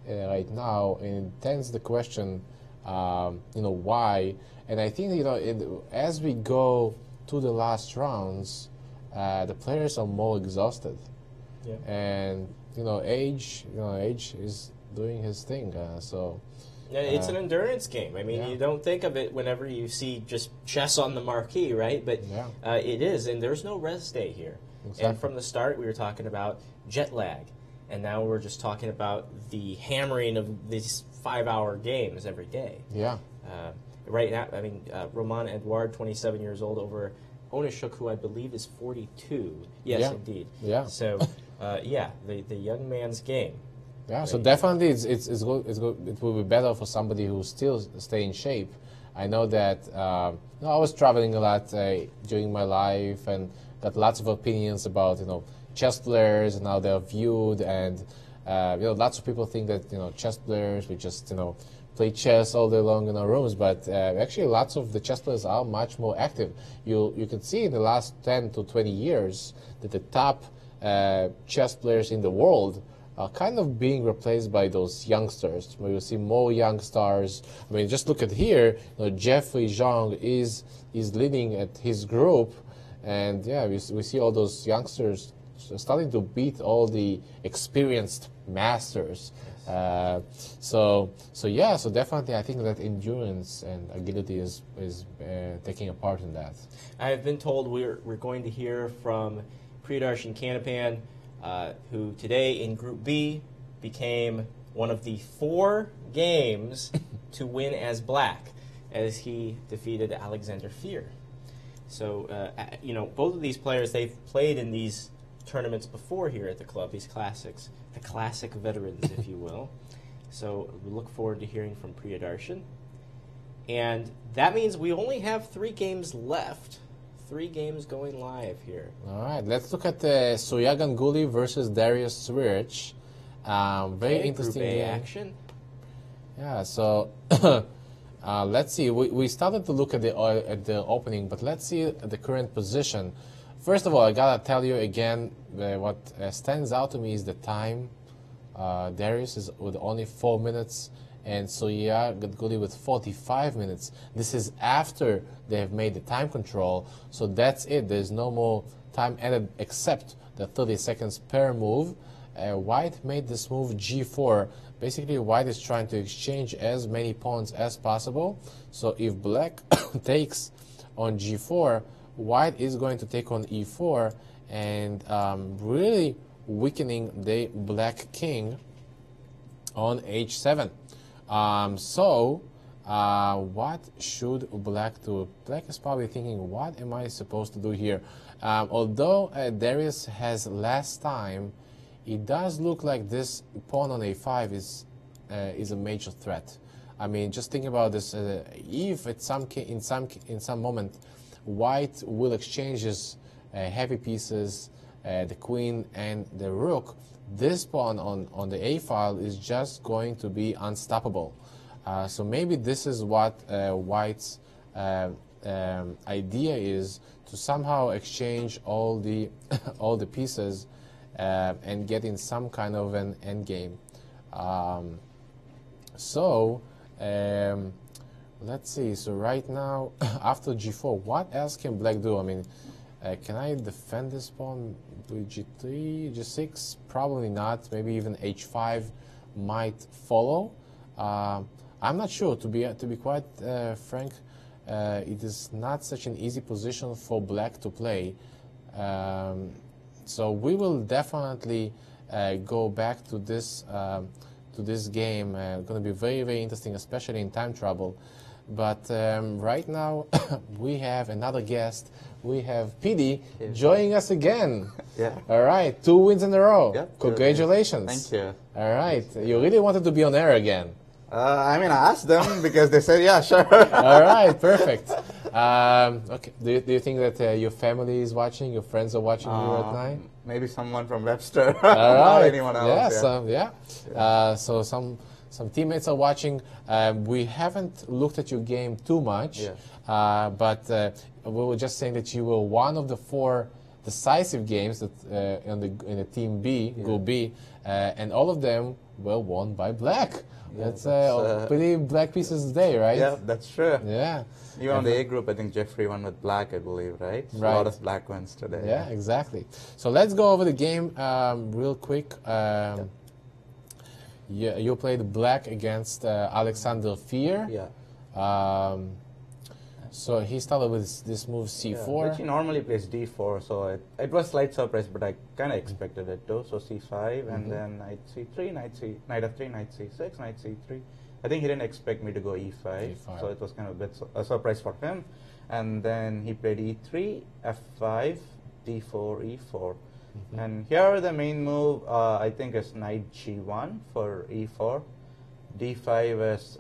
right now, and it tends the question, why? And I think as we go to the last rounds, the players are more exhausted. Yeah. And age is doing his thing. Yeah, it's an endurance game. I mean, you don't think of it whenever you see just chess on the marquee, right? But it is, and there's no rest day here. Exactly. And from the start, we were talking about jet lag, and now we're just talking about the hammering of these 5-hour games every day. Yeah. Right now, I mean, Romain Edouard, 27 years old, over Onischuk, who I believe is 42. Yes, indeed. Yeah. So yeah, the young man's game. Yeah, so definitely it will be better for somebody who still stay in shape. I know that I was traveling a lot during my life and got lots of opinions about chess players and how they're viewed, and lots of people think that chess players we just play chess all day long in our rooms, but actually lots of the chess players are much more active. You can see in the last 10 to 20 years that the top chess players in the world are kind of being replaced by those youngsters. Where you see more young stars. I mean, just look at here. Jeffrey Zhang is leading at his group, and yeah, we see all those youngsters starting to beat all the experienced masters. So definitely, I think that endurance and agility is taking a part in that. I've been told we're going to hear from Priyadarsh Kanapan, who today in Group B became one of the 4 games to win as black, as he defeated Alexander Fear. So, both of these players, they've played in these tournaments before here at the club, these classics, the classic veterans, if you will. So we look forward to hearing from Priyadarshan. And that means we only have 3 games left. 3 games going live here. All right, let's look at Surya Ganguly versus Darius Svirich. Very interesting Group A game. action. Yeah, so let's see. We started to look at the opening, but let's see the current position. First of all, I gotta tell you again, what stands out to me is the time. Darius is with only 4 minutes, and Surya Ganguly with 45 minutes. This is after they have made the time control, so that's it. There's no more time added except the 30 seconds per move. White made this move G4. Basically, White is trying to exchange as many pawns as possible. So if Black takes on G4, White is going to take on E4 and really weakening the Black King on H7. What should Black do? Black is probably thinking, what am I supposed to do here? Although Darius has less time, it does look like this pawn on A5 is a major threat. I mean, just think about this. If at in some moment White will exchange his heavy pieces, the queen and the rook, this pawn on the A file is just going to be unstoppable. So maybe this is what White's idea is, to somehow exchange all the pieces and get in some kind of an endgame. Let's see. So right now, after G4, what else can Black do? I mean, can I defend this pawn with G3, G6? Probably not. Maybe even H5 might follow. I'm not sure. To be quite frank, it is not such an easy position for Black to play. So we will definitely go back to this game. Going to be very, very interesting, especially in time trouble. But right now, we have another guest. We have PD joining us again. Yeah. All right, 2 wins in a row. Yep, congratulations. Thank you. All right, you really wanted to be on air again. I asked them because they said, yeah, sure. All right, perfect. Okay. Do you think that your family is watching, your friends are watching you at night? Maybe someone from Webster. All right. Not anyone else. So some teammates are watching. We haven't looked at your game too much, but we were just saying that you were one of the 4 decisive games that in the Team B, Group B, and all of them were won by Black. Yeah, that's pretty Black pieces today, right? Yeah, that's true. Yeah. Even on the A group, I think Jeffrey won with Black, I believe, right? So Right. a lot of Black wins today. Yeah, exactly. So let's go over the game real quick. You played Black against Alexander Fear. Yeah. So he started with this move C4. Which he normally plays D4, so it was slight surprise, but I kind of expected it too. So C5, and then knight C3, knight F3, knight C6, knight C3. I think he didn't expect me to go E5, so it was kind of a surprise for him. And then he played E3, F5, D4, E4. And here the main move, I think, is knight g1 for e4. d5 is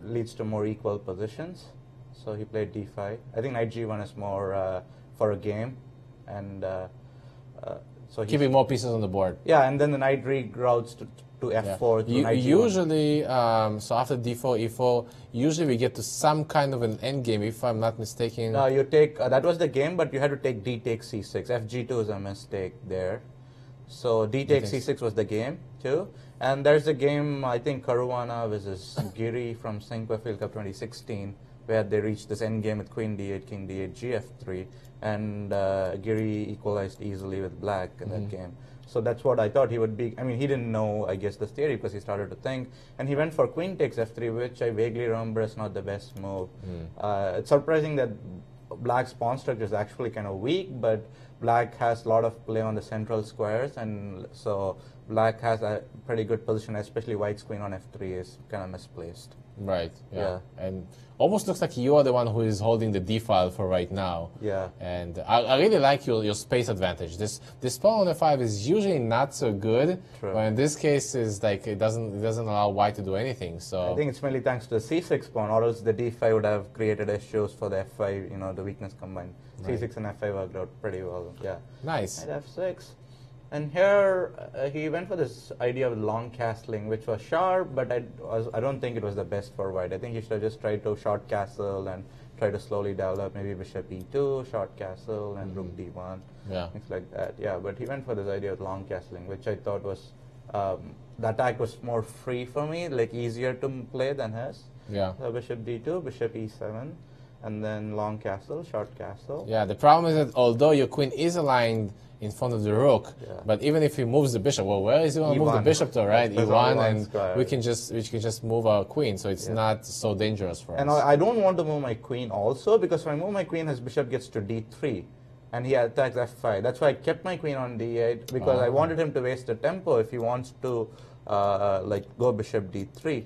leads to more equal positions. So he played d5. I think knight g1 is more for a game, and so keeping more pieces on the board. Yeah, and then the knight reroutes to f4. Yeah. Usually, so after d4, e4, usually we get to some kind of an endgame, if I'm not mistaken. No, you take, that was the game, but you had to take d takes c6. fg2 is a mistake there. So d takes c6 was the game too. And there's a game, I think, Caruana versus Giri from Singapore Field Cup 2016, where they reached this endgame with queen d8, king d8, gf3, and Giri equalized easily with black in that game. So that's what I thought he would be. I mean, he didn't know, I guess, this theory because he started to think. And he went for queen takes f3, which I vaguely remember is not the best move. It's surprising that black's pawn structure is actually kind of weak, but black has a lot of play on the central squares, and so black has a pretty good position, especially white's queen on f3 is kind of misplaced. Right, yeah. And almost looks like you are the one who is holding the d file for right now. Yeah. And I really like your space advantage. This pawn on f5 is usually not so good, True. but in this case is like it doesn't allow white to do anything. So I think it's mainly thanks to the c6 pawn, or else the d5 would have created issues for the f5. You know, the weakness combined. Right. c6 and f5 worked out pretty well. Yeah. Nice. Knight f6. And here he went for this idea of long castling, which was sharp, but I don't think it was the best for white. I think he should have just tried to short castle and try to slowly develop, maybe bishop e2, short castle, and rook d1, things like that. Yeah, but he went for this idea of long castling, which I thought was, the attack was more free for me, like easier to play than his. Yeah. So bishop d2, bishop e7, and then long castle, short castle. Yeah, the problem is that although your queen is aligned in front of the rook, but even if he moves the bishop, well, where is he going to move the bishop to, right? E1, and we can just move our queen, so it's not so dangerous for us. And I don't want to move my queen also, because if I move my queen, his bishop gets to d3, and he attacks f5. That's why I kept my queen on d8, because I wanted him to waste the tempo if he wants to like go bishop d3.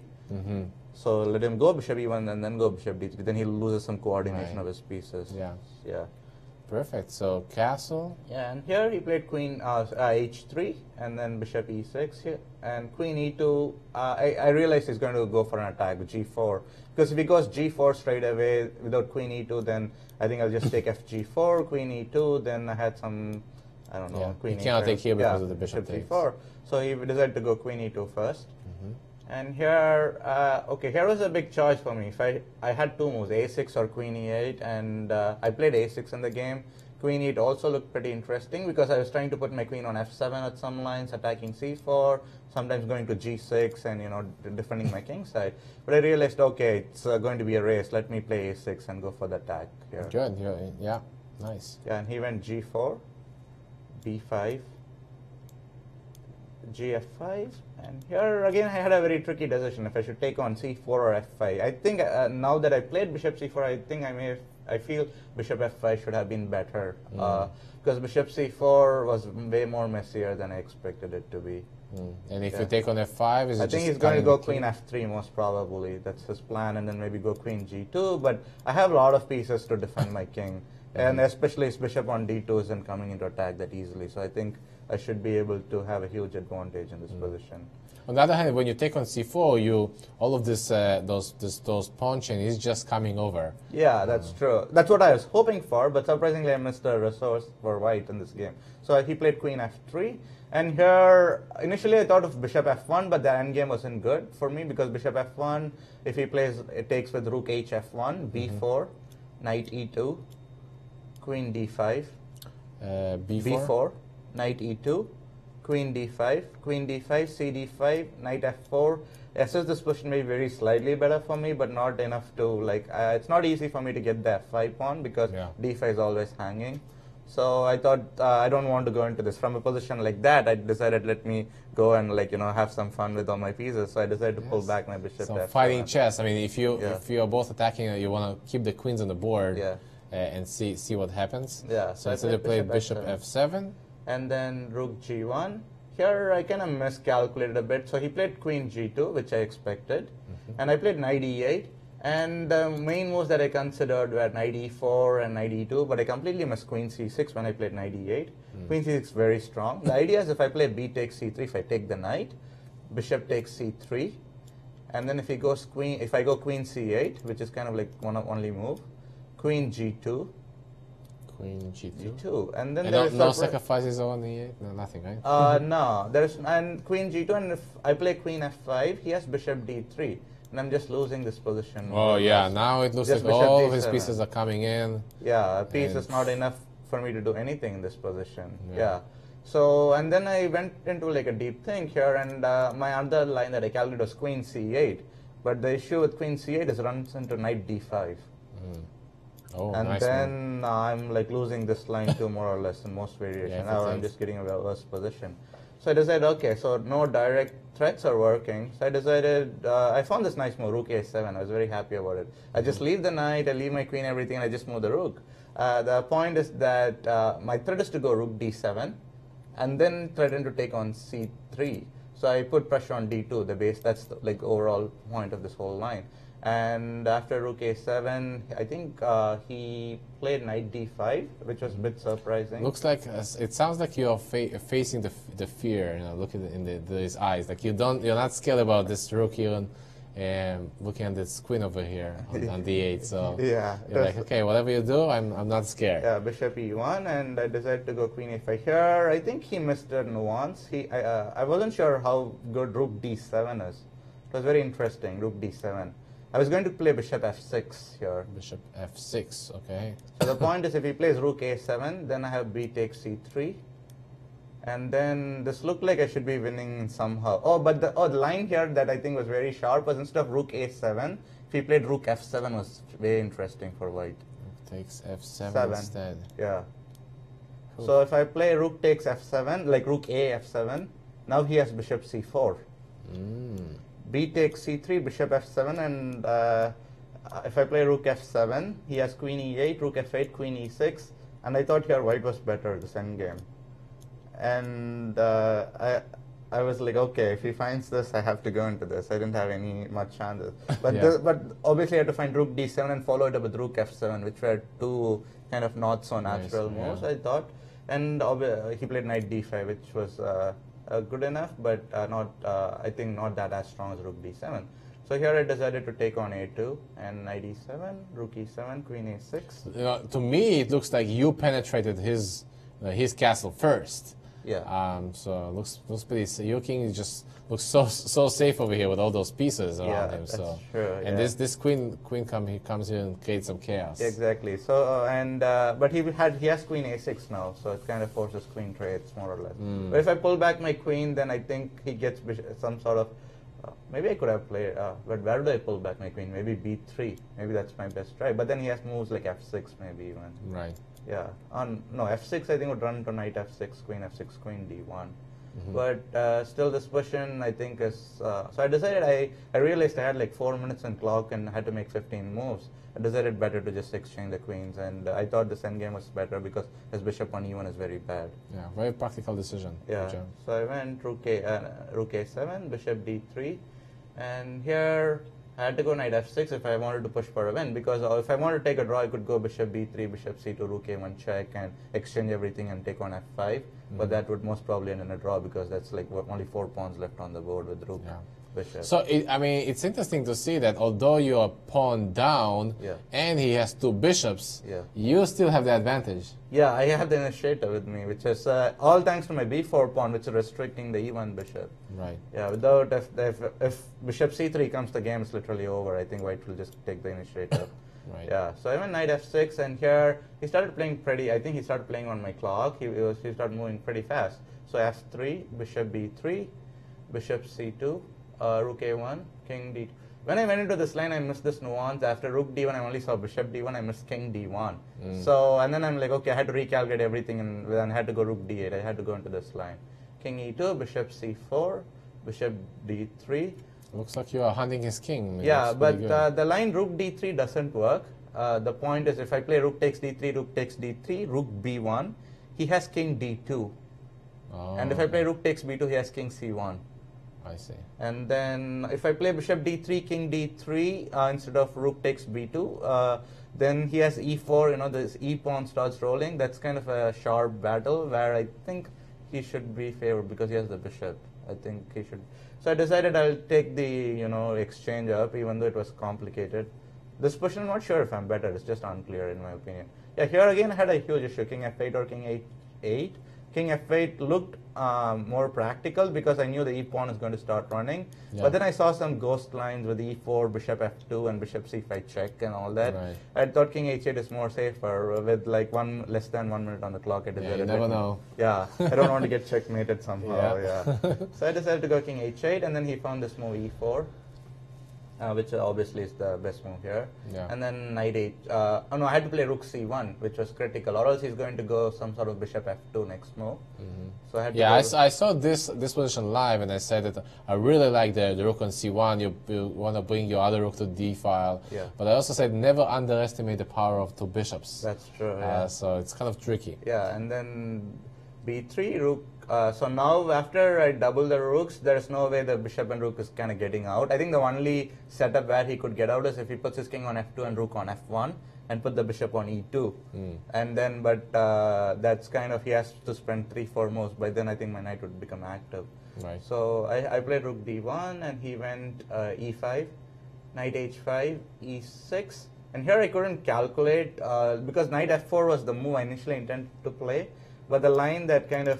So let him go bishop e1 and then go bishop d3. Then he loses some coordination of his pieces. Yeah. Perfect. So castle. Yeah, and here he played queen h3 and then bishop e6 here, and queen e2. I realized he's going to go for an attack with g4, because if he goes g4 straight away without queen e2, then I think I'll just take fg4, queen e2. Then I had some, I don't know, queen. You cannot take here because of the bishop takes. g4. So he decided to go queen e2 first. And here, okay, here was a big choice for me. If I had two moves, a6 or queen e8, and I played a6 in the game. Queen e8 also looked pretty interesting, because I was trying to put my queen on f7 at some lines, attacking c4, sometimes going to g6 and, you know, defending my king side. But I realized, okay, it's going to be a race. Let me play a6 and go for the attack here. Good, yeah, nice. Yeah, and he went g4, b5, gf5, and here again I had a very tricky decision if I should take on c4 or f5. I think now that I played bishop c4, I think I feel bishop f5 should have been better, because bishop c4 was way more messier than I expected it to be. And if you take on f5, is it I think he's going to go queen f3 most probably. That's his plan, and then maybe go queen g2. But I have a lot of pieces to defend my king, and especially his bishop on d2 isn't coming into attack that easily. So I think I should be able to have a huge advantage in this position. On the other hand, when you take on c4, all of this those pawn chain is just coming over. Yeah, that's true. That's what I was hoping for, but surprisingly I missed a resource for white in this game. So he played queen f3, and here initially I thought of bishop f1, but the endgame wasn't good for me, because bishop f1, if he plays, it takes with rook h f1, b4, knight e2, queen d5, b4, knight e2, queen d5, cd5, knight f4. SS this position may be very slightly better for me, but not enough to, like, it's not easy for me to get the f5 pawn, because d5 is always hanging. So I thought I don't want to go into this. From a position like that, I decided let me go and, like, you know, have some fun with all my pieces. So I decided to pull back my bishop. So fighting chess. I mean, if you are both attacking, you want to keep the queens on the board and see what happens. Yeah. So instead of playing bishop f7. And then rook g1. Here I kind of miscalculated a bit. So he played queen g2, which I expected. And I played knight e8. And the main moves that I considered were knight e4 and knight e2, but I completely missed queen c6 when I played knight e8. Queen c6 is very strong. The idea is if I play b takes c3, if I take the knight, bishop takes c3, and then if I go queen c8, which is kind of like one of only move, queen g2. Queen g2. G2, and then And there is no sacrifices on e8? No, nothing, right? No, there is, and queen g2, and if I play queen f5, he has bishop d3, and I'm just losing this position. Oh yeah, now it looks Just like bishop all of his d7. pieces are coming in. Yeah, a piece And- is not enough for me to do anything in this position. Yeah. Yeah. So, and then I went into like a deep think here, and my other line that I calculated was queen c8, but the issue with queen c8 is runs into knight d5. Oh, And nice then I'm like losing this line too, more or less, in most variations. Yeah, Now I'm everything. just getting a worse position. So I decided, okay, so no direct threats are working. So I decided, I found this nice move, rook a7. I was very happy about it. I just leave the knight, I leave my queen, everything, and I just move the rook. The point is that my threat is to go rook d7, and then threaten to take on c3. So I put pressure on d2, the base. That's the like overall point of this whole line. And after rook a7, I think he played knight d5, which was a bit surprising. Looks like it sounds like you're facing the fear. You know, look at it in his eyes. Like you're not scared about this rook here and looking at this queen over here on d8. So Yeah, you're like, okay, whatever you do, I'm not scared. Yeah, bishop e1, and I decided to go queen a5 here. I think he missed a nuance. I wasn't sure how good rook d7 is. It was very interesting, rook d7. I was going to play bishop f6 here. Bishop f6, okay. So the point is, if he plays rook a7, then I have b takes c3. And then this looked like I should be winning somehow. Oh, but the line here that I think was very sharp was instead of rook a7, if he played rook f7 was very interesting for white. Takes f7 7. instead. Yeah. Cool. So if I play rook takes f7, like rook a f7, now he has bishop c4. B takes c3, bishop f7, and if I play rook f7, he has queen e8, rook f8, queen e6, and I thought here white was better, this endgame. And I was like, okay, if he finds this, I have to go into this. I didn't have any much chances. But Yeah. but obviously I had to find rook d7 and follow it up with rook f7, which were two kind of not so natural Nice, moves, yeah. I thought. And he played knight d5, which was good enough, but not I think not that as strong as rook d7. So here I decided to take on a2 and knight e7, rook e7, queen a6. You know, to me, it looks like you penetrated his castle first. Yeah. So it looks pretty. Your king just looks so safe over here with all those pieces around Yeah, him. that's So true, and yeah. this queen comes here and creates some chaos. Exactly. So but he has queen a6 now, so it kind of forces queen trades more or less. But if I pull back my queen, then I think he gets some sort of. Maybe I could have played. But where do I pull back my queen? Maybe b3. Maybe that's my best try. But then he has moves like f6, maybe even. Right. Yeah. No, f6 I think would run to knight f6, queen d1. But still this position I think is, so I decided I realized I had like 4 minutes on clock and had to make 15 moves. I decided better to just exchange the queens, and I thought this endgame was better because his bishop on e1 is very bad. Yeah. Very practical decision. Yeah. Jim. So I went rook a7, bishop d3, and here I had to go knight f6 if I wanted to push for a win, because if I wanted to take a draw, I could go bishop b3, bishop c2, rook a1 check, and exchange everything and take on f5. But that would most probably end in a draw because that's like only 4 pawns left on the board with rook, Yeah. bishop. So I mean, it's interesting to see that although you are pawn down Yeah. and he has 2 bishops, Yeah. you still have the advantage. Yeah, I have the initiator with me, which is all thanks to my b4 pawn, which is restricting the e1 bishop. Right. Yeah, without if bishop c3 comes, the game is literally over. I think white will just take the initiator. Right. Yeah, so I went knight f6, and here he started playing pretty. I think he started playing on my clock. He started moving pretty fast. So f3, bishop b3, bishop c2, rook a1, king d2. When I went into this line, I missed this nuance. After rook d1, I only saw bishop d1. I missed king d1. So and then I'm like, okay, I had to recalculate everything, and then I had to go rook d8. I had to go into this line. King e2, bishop c4, bishop d3. Looks like you are hunting his king. Yeah, That's pretty but good. the line rook d3 doesn't work. The point is, if I play rook takes d3, rook takes d3, rook b1, he has king d2. Oh, And if I play rook takes b2, he has king c1. I see. And then if I play bishop d3, king d3 instead of rook takes b2, then he has e4. You know, this e pawn starts rolling. That's kind of a sharp battle where I think he should be favored because he has the bishop. I think he should. So I decided I'll take the exchange up, even though it was complicated. This position, I'm not sure if I'm better. It's just unclear in my opinion. Yeah, here again I had a huge issue. King f8 or king h8. King f8 looked more practical because I knew the e pawn is going to start running. Yeah. But then I saw some ghost lines with e4, bishop f2, and bishop c5 check and all that. Right. I thought king h8 is more safer with like less than 1 minute on the clock. Yeah, you never know. Yeah, I don't want to get checkmated somehow. Yeah. Yeah. So I decided to go king h8, and then he found this move e4. Which obviously is the best move here. Yeah. And then knight 8. Oh no, I had to play rook c1, which was critical, or else he's going to go some sort of bishop f2 next move. So I had to Yeah, go I saw this position live, and I said that I really like the rook on c1. You want to bring your other rook to d file. Yeah. But I also said never underestimate the power of two bishops. That's true. Yeah. So it's kind of tricky. Yeah, and then b3, rook. So now after I double the rooks, there's no way the bishop and rook is kind of getting out. I think the only setup where he could get out is if he puts his king on f2 and rook on f1 and put the bishop on e2. And then, but that's kind of, he has to spend 3-4 moves. By then I think my knight would become active. Right. So I played rook d1 and he went e5, knight h5, e6. And here I couldn't calculate because knight f4 was the move I initially intended to play. But the line that kind of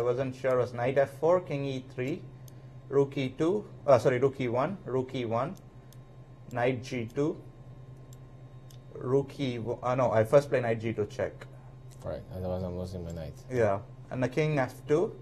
wasn't sure was knight f4, king e3, rook e2, rook e1, rook e1, knight g2, rook e1. No, I first play knight g2 check. Right, otherwise I'm losing my knight. Yeah, and the king f2.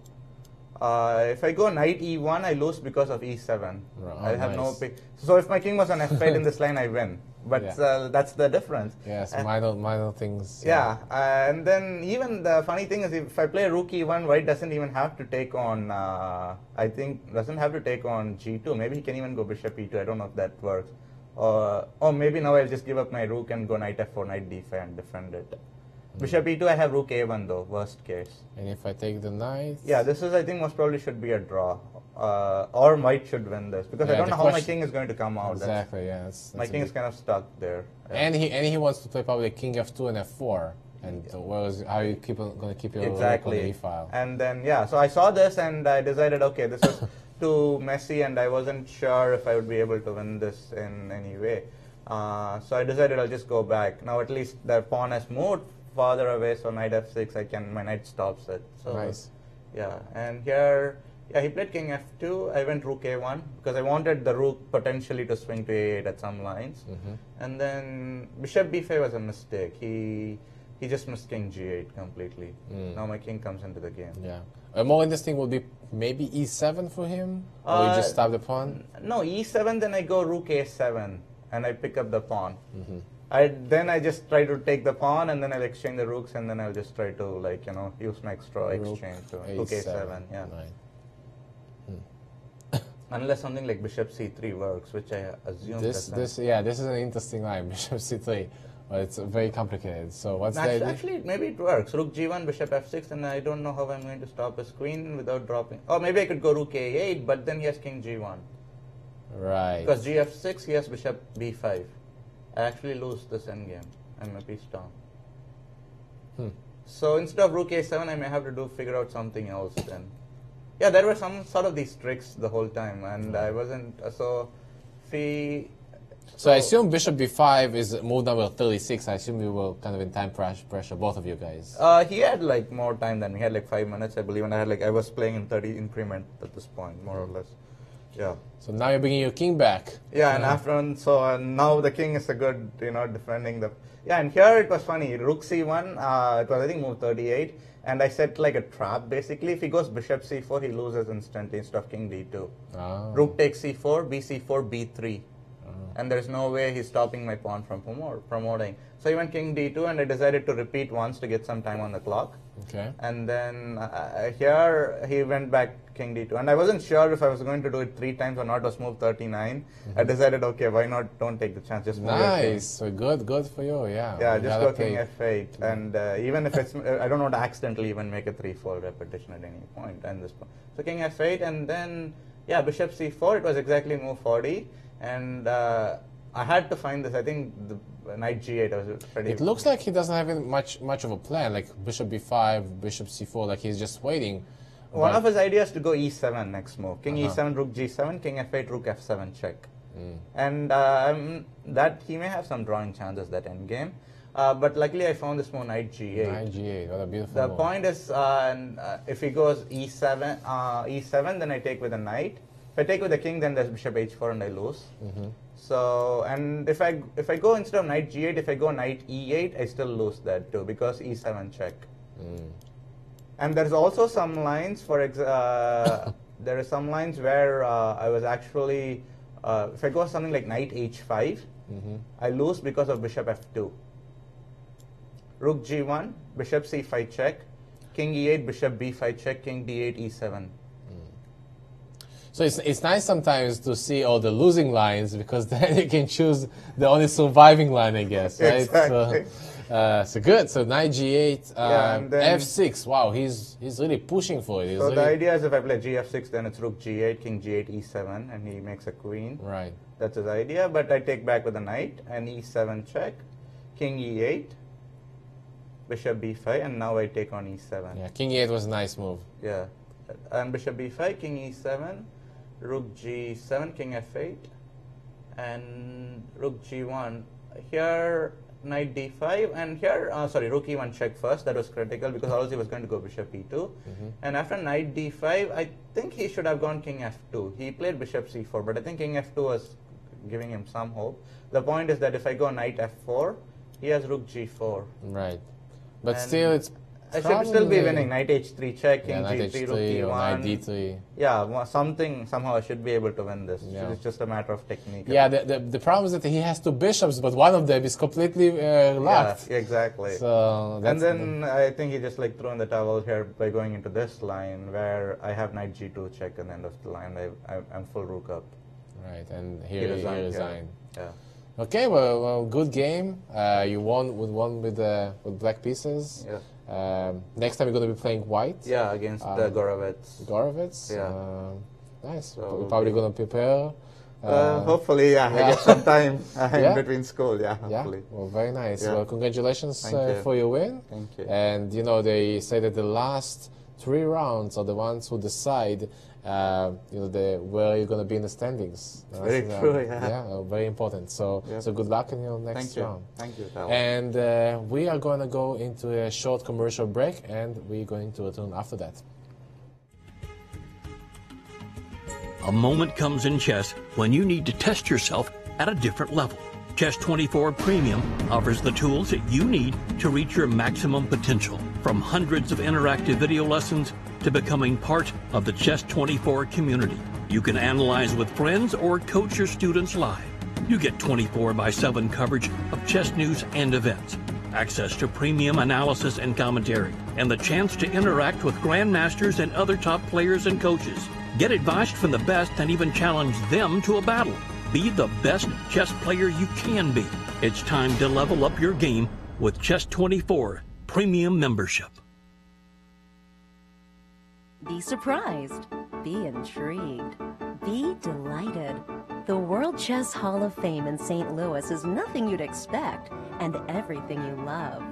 If I go knight e1, I lose because of e7. Right. I have no nice. pick. So if my king was on f8 in this line, I win. But Yeah. that's the difference. Yes, And- minor things. Yeah, and then even the funny thing is, if I play rook e1, white doesn't even have to take on. I think doesn't have to take on g2. Maybe he can even go bishop e2. I don't know if that works. Or maybe now I'll just give up my rook and go knight f4, knight d5, and defend it. Bishop e2, I have rook a1 though, worst case. And if I take the knight? Yeah, this is, I think, most probably should be a draw. Or white should win this because I Yeah, don't the know how my question- king is going to come out. Exactly, yeah. My king is kind of stuck there. Yeah. And he wants to play probably king f2 and f4. And how you going to keep your rook on the Exactly. e file? And then, yeah, so I saw this and I decided, okay, this is too messy and I wasn't sure if I would be able to win this in any way. So I decided I'll just go back. Now at least the pawn has moved farther away, so knight f6, my knight stops it. So, Nice. Yeah, and here, yeah, he played king f2. I went rook a1 because I wanted the rook potentially to swing to a8 at some lines. And then bishop b5 was a mistake. He just missed king g8 completely. Now my king comes into the game. Yeah. A more interesting would be maybe e7 for him? Or you just stab the pawn? No, e7, then I go rook a7 and I pick up the pawn. Then I just try to take the pawn and then I'll exchange the rooks and then I'll just try to use my extra exchange to rook a7. Yeah. Right. Unless something like bishop c3 works, which I assume This is an interesting line, bishop c3. But it's very complicated. So what's the idea? Actually, maybe it works. Rook g1, bishop f6, and I don't know how I'm going to stop his queen without dropping. Or maybe I could go rook a8, but then he has king g1. Right. Because gf6, he has bishop b5. I actually lose this endgame. I'm a piece down. So instead of rook a7, I may have to figure out something else then. Yeah, there were some sort of these tricks the whole time, and I wasn't. So I assume bishop b5 is move number 36. I assume you were kind of in time pressure, both of you guys. He had more time than me. He had 5 minutes, I believe, and I was playing in 30 increment at this point, more or less. Yeah. So now you're bringing your king back. Yeah, and now the king is a good, defending the. Yeah, and here it was funny. Rook c1, it was I think move 38, and I set like a trap basically. If he goes bishop c4, he loses instantly instead of king d2. Oh. Rook takes c4, bc4, b3. And there's no way he's stopping my pawn from promoting. So he went king d2, and I decided to repeat once to get some time on the clock. Okay. And then here he went back king d2, and I wasn't sure if I was going to do it 3 times or not. It was move 39. I decided, okay, why not? Don't take the chance. Just move your king. Nice. So good for you. Yeah. Yeah, You just gotta go king f8, and even if it's, I don't want to accidentally even make a 3-4 repetition at any point. And this point. So king f8, and then Yeah, bishop c4, it was exactly move 40. And I had to find this, I think, the knight g8 was pretty... It looks like he doesn't have much of a plan, like bishop b5, bishop c4, like he's just waiting. One of his ideas to go e7 next move. King e7, rook g7, king f8, rook f7 check. And that he may have some drawing chances that endgame. But luckily I found this move knight g8. Knight g8, what a beautiful The move. point is, if he goes e7, then I take with a knight. If I take with the king, then there's bishop h4 and I lose. So, and if I go instead of knight g8, if I go knight e8, I still lose that too, because e7 check. And there's also some lines, there are some lines where I was actually, if I go something like knight h5, I lose because of bishop f2. Rook g1, bishop c5 check, king e8, bishop b5 check, king d8, e7. So it's nice sometimes to see all the losing lines, because then you can choose the only surviving line, I guess, right? Exactly. So good. So knight g8, and then f6. Wow, he's really pushing for it. So the idea is if I play gf6, then it's rook g8, king g8, e7, and he makes a queen. Right. That's his idea, but I take back with a knight, and e7 check, king e8, bishop b5, and now I take on e7. Yeah, king e8 was a nice move. Yeah, and bishop b5, king e7, rook g7, king f8, and rook g1. Here, knight d5, and here, rook e1 check first. That was critical because otherwise he was going to go bishop e2. And after knight d5, I think he should have gone king f2. He played bishop c4, but I think king f2 was giving him some hope. The point is that if I go knight f4, he has rook g4. Right. But And still, it's I should still be winning. Knight h3 check, king knight g3, h3 rook e1. or knight d3. Yeah, somehow I should be able to win this. Yeah. It's just a matter of technique. Yeah, the problem is that he has two bishops, but one of them is completely locked. Yeah, exactly. So and then I think he just like threw in the towel here by going into this line where I have knight g2 check at the end of the line. I'm full rook up. Right, and here he resigned. Yeah. Okay, well, good game. You won with black pieces. Yeah. Next time you're going to be playing white. Yeah, against Gorovets. Gorovets. Yeah. Nice. So we're probably going to prepare. Hopefully, I get some time in between school. Yeah, hopefully. Yeah. Well, very nice. Yeah. Well, congratulations Thank you. for your win. Thank you. And they say that the last 3 rounds are the ones who decide, where you're going to be in the standings. Very true. Yeah, very important. So, so good luck in your next round. Thank you. Tal. And we are going to go into a short commercial break, and we're going to return after that. A moment comes in chess when you need to test yourself at a different level. Chess24 Premium offers the tools that you need to reach your maximum potential. From hundreds of interactive video lessons to becoming part of the Chess24 community. You can analyze with friends or coach your students live. You get 24/7 coverage of chess news and events, access to premium analysis and commentary, and the chance to interact with grandmasters and other top players and coaches. Get advice from the best and even challenge them to a battle. Be the best chess player you can be. It's time to level up your game with Chess24 Premium membership. Be surprised. Be intrigued. Be delighted. The World Chess Hall of Fame in St. Louis is nothing you'd expect and everything you love.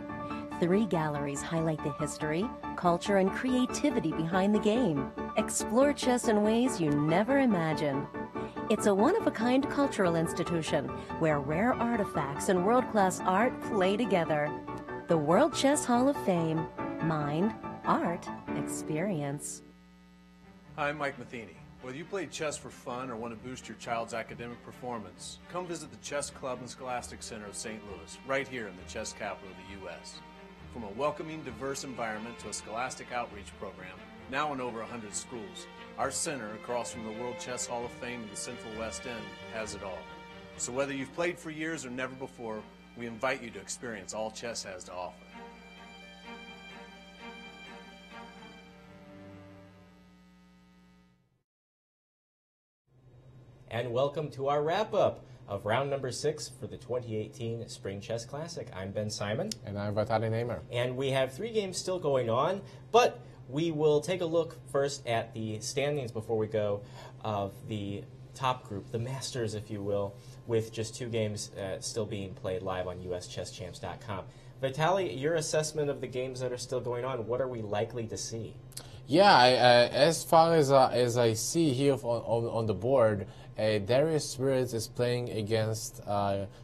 3 galleries highlight the history, culture, and creativity behind the game. Explore chess in ways you never imagined. It's a one-of-a-kind cultural institution where rare artifacts and world-class art play together. The World Chess Hall of Fame. Mind, art, experience. Hi, I'm Mike Matheny. Whether you play chess for fun or want to boost your child's academic performance, come visit the Chess Club and Scholastic Center of St. Louis, right here in the chess capital of the U.S. From a welcoming, diverse environment to a scholastic outreach program, now in over 100 schools, our center, across from the World Chess Hall of Fame in the Central West End, has it all. So whether you've played for years or never before, we invite you to experience all chess has to offer. And welcome to our wrap-up of round number 6 for the 2018 Spring Chess Classic. I'm Ben Simon. And I'm Vitaly Neimer. And we have 3 games still going on, but we will take a look first at the standings before we go of the top group, the Masters, if you will, with just 2 games still being played live on USChessChamps.com. Vitaly, your assessment of the games that are still going on, what are we likely to see? Yeah, as far as I see here on the board, Darius Spirits is playing against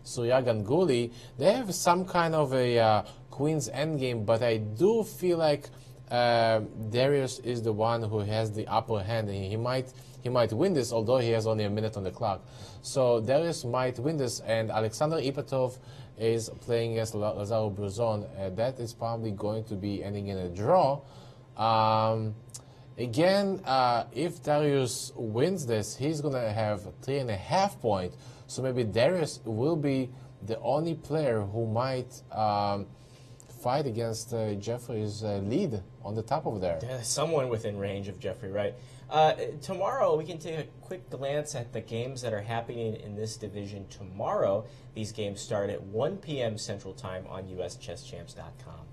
Surya Ganguly. They have some kind of a Queen's endgame, but I do feel like Darius is the one who has the upper hand, and he might win this, although he has only a minute on the clock. So Darius might win this, and Alexander Ipatov is playing against Lazaro Bruzon. That is probably going to be ending in a draw. Again, if Darius wins this, he's going to have 3.5 points. So maybe Darius will be the only player who might fight against Jeffrey's lead on the top over there. Someone within range of Jeffrey, right? Tomorrow, we can take a quick glance at the games that are happening in this division tomorrow. These games start at 1 p.m. Central Time on USChessChamps.com.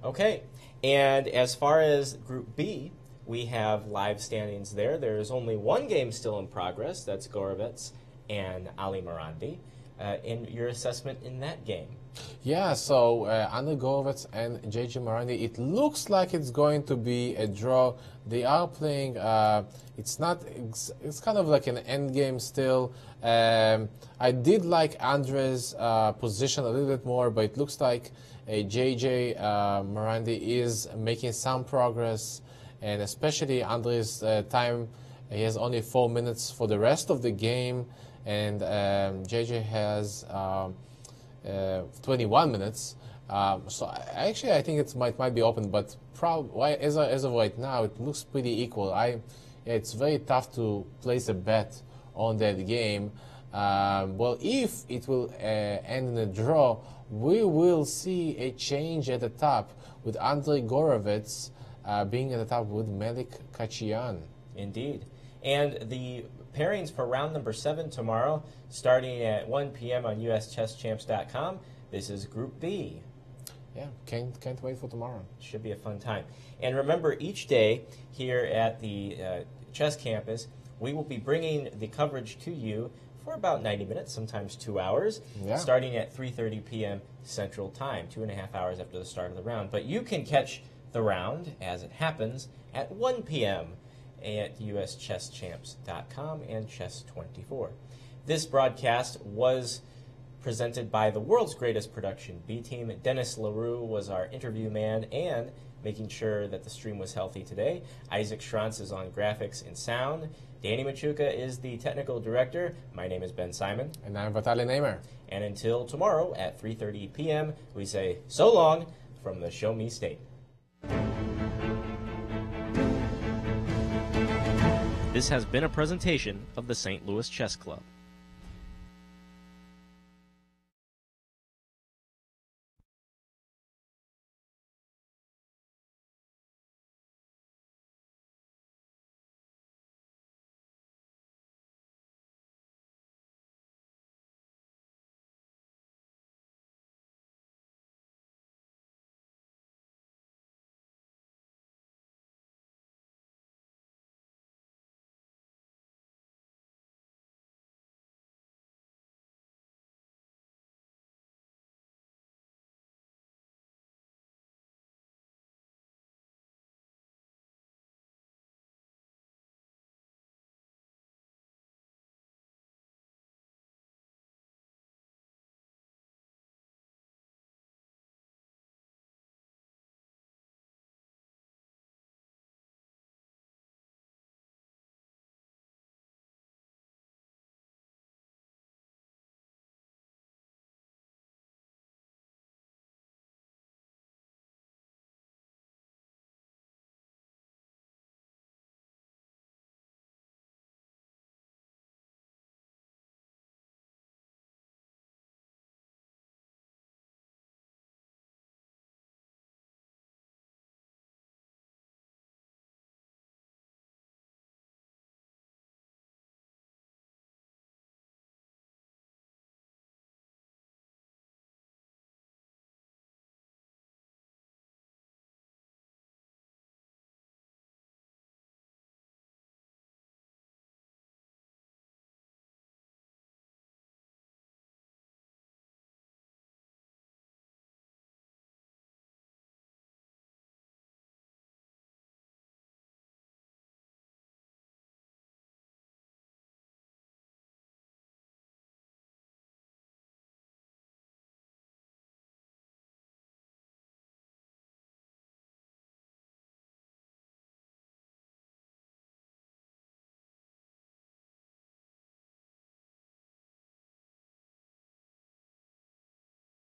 Okay, and as far as Group B, we have live standings there. There is only 1 game still in progress. That's Gorovets and Ali Marandi. In your assessment in that game? Yeah, so Andrei Gorovets and JJ Marandi, it looks like it's going to be a draw. They are playing, it's kind of like an end game still. I did like Andrei's position a little bit more, but it looks like JJ Marandi is making some progress, and especially Andrei's time, he has only 4 minutes for the rest of the game, and JJ has 21 minutes. So I think it might be open, but as of right now, it looks pretty equal. It's very tough to place a bet on that game. Well, if it will end in a draw, we will see a change at the top with Andrei Gorovets being at the top with Melik Kachian. Indeed. And the pairings for round number 7 tomorrow, starting at 1 p.m. on USChessChamps.com. This is Group B. Yeah, can't wait for tomorrow. Should be a fun time. And remember, each day here at the Chess Campus, we will be bringing the coverage to you for about 90 minutes, sometimes 2 hours, starting at 3:30 p.m. Central Time, 2.5 hours after the start of the round. But you can catch the round as it happens at 1 p.m. at USChessChamps.com and Chess24. This broadcast was presented by the world's greatest production B-Team. Dennis LaRue was our interview man and making sure that the stream was healthy today. Isaac Schranz is on graphics and sound. Danny Machuca is the technical director. My name is Ben Simon. And I'm Vitaly Neimer. And until tomorrow at 3:30 p.m., we say so long from the Show Me State. This has been a presentation of the St. Louis Chess Club.